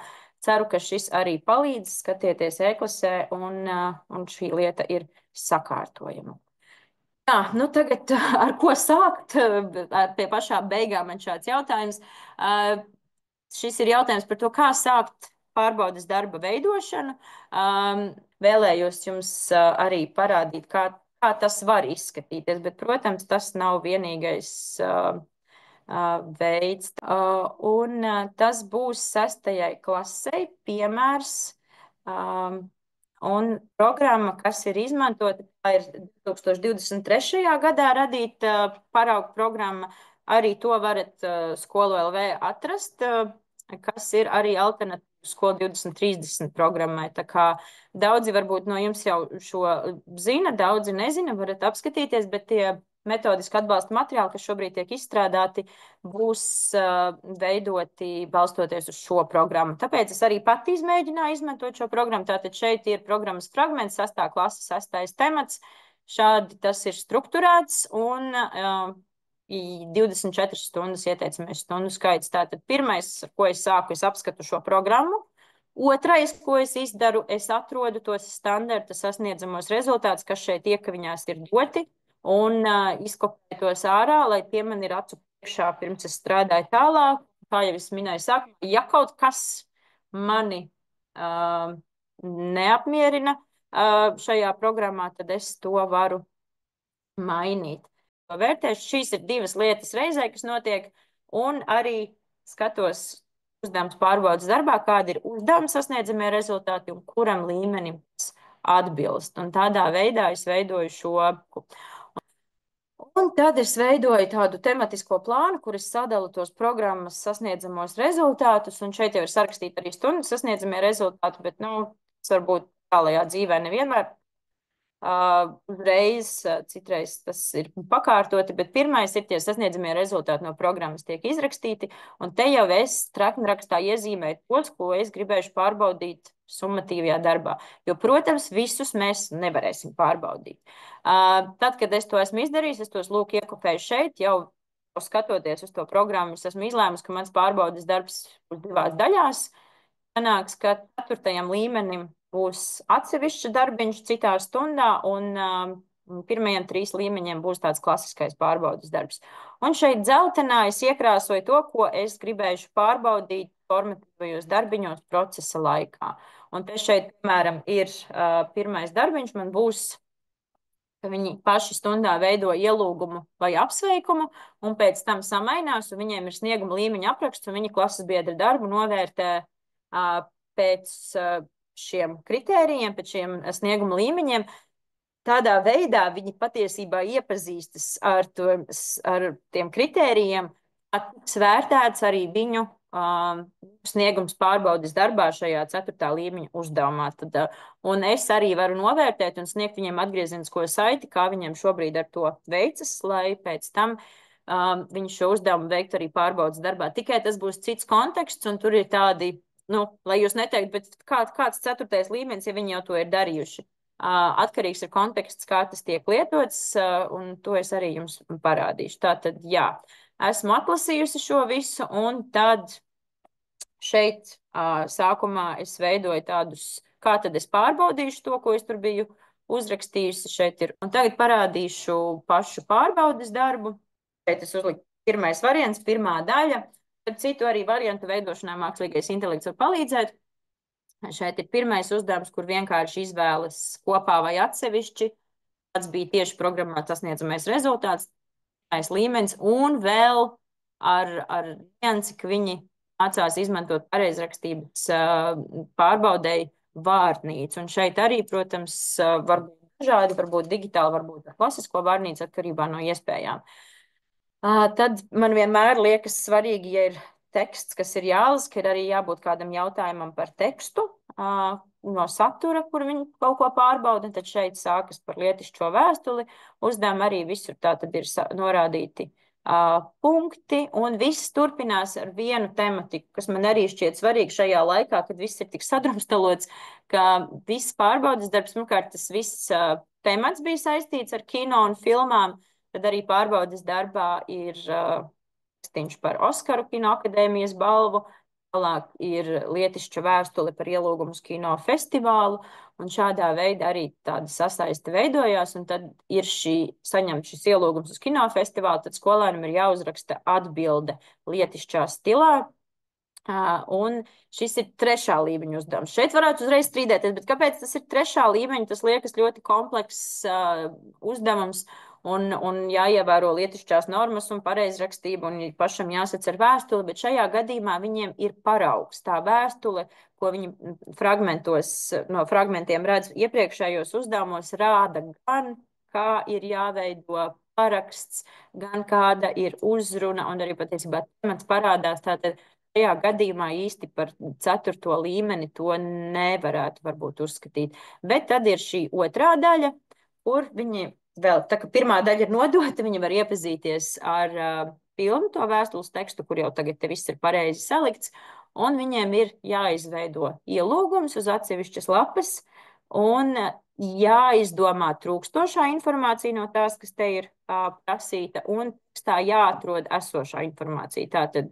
ceru, ka šis arī palīdz skatieties E-klasē, un šī lieta ir sakārtojama. Jā, nu tagad ar ko sākt? Pie pašām beigām man šāds jautājums. Šis ir jautājums par to, kā sākt pārbaudas darba veidošanu. Vēlējos jums arī parādīt, kā tas var izskatīties, bet, protams, tas nav vienīgais veids. Un tas būs 6. klasei piemērs, un programma, kas ir izmantota, tā ir 2023. gadā radīta paraugu programma. Arī to varat Skolu LV atrast, kas ir arī alternatīva Skola 2030 programmai. Tā kā daudzi varbūt no jums jau šo zina, daudzi nezina, varat apskatīties, bet tie metodiski atbalsta materiāli, kas šobrīd tiek izstrādāti, būs veidoti balstoties uz šo programmu. Tāpēc es arī pati izmēģināju izmantot šo programmu. Tātad šeit ir programmas fragments, 6. klase, 6. temats. Šādi tas ir strukturēts, un 24 stundas ieteicamais stundu skaits. Tātad pirmais, ar ko es sāku, es apskatu šo programmu. Otrais, ko es izdaru, es atrodu tos standarta sasniedzamos rezultātus, kas šeit iekaviņās ir doti, un izkopēju tos ārā, lai tie man ir acu priekšā, pirms es strādāju tālāk. Kā jau es minēju sākumā, ja kaut kas mani neapmierina šajā programmā, tad es to varu mainīt. Vērtēšu, šīs ir 2 lietas reizē, kas notiek, un arī skatos uzdevums pārbaudas darbā, kādi ir uzdevumi sasniedzamie rezultāti un kuram līmenim atbilst. Un tādā veidā es veidoju šo. Un tad es veidoju tādu tematisko plānu, kur es sadalu tos programmas sasniedzamos rezultātus, un šeit jau ir sarakstīti arī stundu sasniedzamie rezultāti, bet, tas varbūt tālajā dzīvē nevienmēr uzreiz, citreiz tas ir pakārtoti, bet pirmais ir tie sasniedzamie rezultāti no programmas tiek izrakstīti, un te jau es traknrakstā iezīmēju tos, ko es gribēšu pārbaudīt summatīvajā darbā. Jo, protams, visus mēs nevarēsim pārbaudīt. Tad, kad es to esmu izdarījis, es tos lūk iekopēju šeit, jau skatoties uz to programmu, es esmu izlēmusi, ka mans pārbaudes darbs būs divās daļās. Sanāks, ka 4. līmenim būs atsevišķs darbiņš citā stundā, un pirmajiem 3 līmeņiem būs tāds klasiskais pārbaudes darbs. Un šeit dzeltenā es iekrāsoju to, ko es gribēšu pārbaudīt formatīvajos darbiņos procesa laikā. Un te šeit, piemēram, ir pirmais darbiņš, man būs, ka viņi paši stundā veido ielūgumu vai apsveikumu, un pēc tam samainās, un viņiem ir snieguma līmeņa apraksts, un viņi klases biedra darbu novērtē pēc šiem kritērijiem, pēc šiem snieguma līmeņiem. Tādā veidā viņi patiesībā iepazīstas ar tiem kritērijiem, tiks vērtēts arī viņu sniegums pārbaudes darbā šajā 4. līmeņa uzdevumā. Un es arī varu novērtēt un sniegt viņiem atgriezenisko saiti, kā viņiem šobrīd ar to veicas, lai pēc tam viņi šo uzdevumu veiktu arī pārbaudes darbā. Tikai tas būs cits konteksts, un tur ir tādi, lai jūs neteiktu, bet kāds 4. līmenis, ja viņi jau to ir darījuši. Atkarīgs ir konteksts, kā tas tiek lietots, un to es arī jums parādīšu. Tātad, jā, esmu atlasījusi šo visu, un tad šeit sākumā es veidoju tādus, kā tad es pārbaudīšu to, ko es tur biju uzrakstījusi. Šeit ir, un tagad parādīšu pašu pārbaudes darbu. Šeit es uzliku pirmais variants, pirmā daļa. Tad citu arī variantu veidošanā mākslīgais intelekts var palīdzēt. Šeit ir pirmais uzdevums, kur vienkārši izvēlas kopā vai atsevišķi. Tas bija tieši programmā sasniedzamais rezultāts, pirmais līmenis, un vēl ar niansi, ka viņi mācās izmantot pareizrakstības pārbaudēju vārnīcu. Un šeit arī, protams, var būt dažādi, varbūt digitāli, varbūt ar klasisko vārnīcu atkarībā no iespējām. Tad man vienmēr liekas svarīgi, ja ir teksts, kas ir jālasa, ka ir arī jābūt kādam jautājumam par tekstu no satura, kur viņi kaut ko pārbauda. Tad šeit sākas par lietišķo vēstuli. Uzdevumi arī visur tā tad ir norādīti punkti, un viss turpinās ar vienu tematiku, kas man arī šķiet svarīgi šajā laikā, kad viss ir tik sadrumstalots, ka viss pārbaudas darbs, pirmkārt, tas viss temats bija saistīts ar kino un filmām, tad arī pārbaudas darbā ir par Oskaru kinoakadēmijas balvu, tālāk ir lietišķa vēstule par ielūgumu uz kino festivālu, un šādā veidā arī tāda sasaiste veidojās, un tad ir saņemt šis ielūgums uz kino festivālu, tad skolēnam ir jāuzraksta atbilde lietišķā stilā, un šis ir 3. līmeņa uzdevums. Šeit varētu uzreiz strīdēties, bet kāpēc tas ir 3. līmeņa? Tas liekas ļoti komplekss uzdevums, un jāievēro lietišķās normas un pareizrakstība, un pašam jāsacer vēstuli, bet šajā gadījumā viņiem ir paraugs. Tā vēstule, ko viņi no fragmentiem redz iepriekšējos uzdevumos, rāda gan, kā ir jāveido paraksts, gan kāda ir uzruna, un arī patiesībā temats parādās. Tātad šajā gadījumā īsti par 4. līmeni to nevarētu varbūt uzskatīt. Bet tad ir šī 2. daļa, kur viņi vēl, tā kā pirmā daļa ir nodota, viņi var iepazīties ar pilnu to vēstules tekstu, kur jau tagad te viss ir pareizi salikts, un viņiem ir jāizveido ielūgums uz atsevišķas lapas, un jāizdomā trūkstošā informācija no tās, kas te ir prasīta, un tā jāatrod esošā informācija. Tātad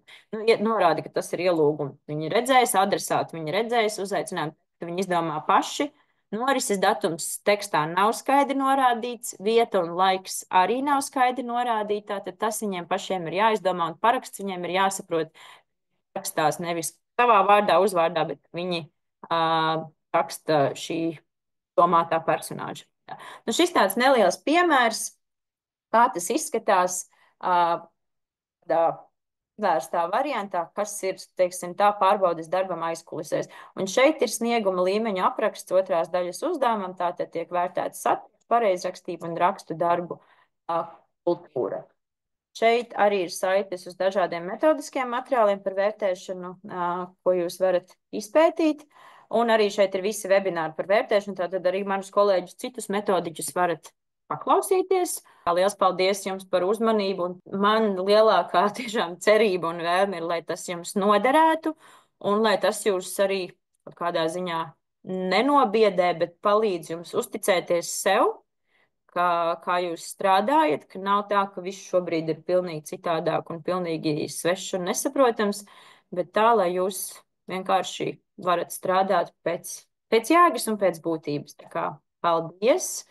norāda, ka tas ir ielūgums. Viņi redzēs, adresāti viņi redzēs, uzaicinājumu viņi izdomā paši. Norises datums tekstā nav skaidri norādīts, vieta un laiks arī nav skaidri norādīti, tātad tas viņiem pašiem ir jāizdomā, un paraksts viņiem ir jāsaprot, rakstās nevis savā vārdā, uzvārdā, bet viņi raksta šī domātā personāža. Šis tāds neliels piemērs, kā tas izskatās vērstā variantā, kas ir, teiksim, tā pārbaudes darbam aizkulisēs. Un šeit ir snieguma līmeņa apraksts 2. daļas uzdevumam, tātad tiek vērtēts saturs, pareizrakstība un rakstu darbu kultūra. Šeit arī ir saites uz dažādiem metodiskiem materiāliem par vērtēšanu, ko jūs varat izpētīt. Un arī šeit ir visi webināri par vērtēšanu, tātad arī manus kolēģus citus metodiķus varat paklausīties. Liels paldies jums par uzmanību, un man lielākā tiešām cerība un vēlme ir, lai tas jums noderētu, un lai tas jūs arī kādā ziņā nenobiedē, bet palīdz jums uzticēties sev, kā jūs strādājat, ka nav tā, ka viss šobrīd ir pilnīgi citādāk un pilnīgi svešs un nesaprotams, bet tā, lai jūs vienkārši varat strādāt pēc jēgas un pēc būtības. Tā kā paldies!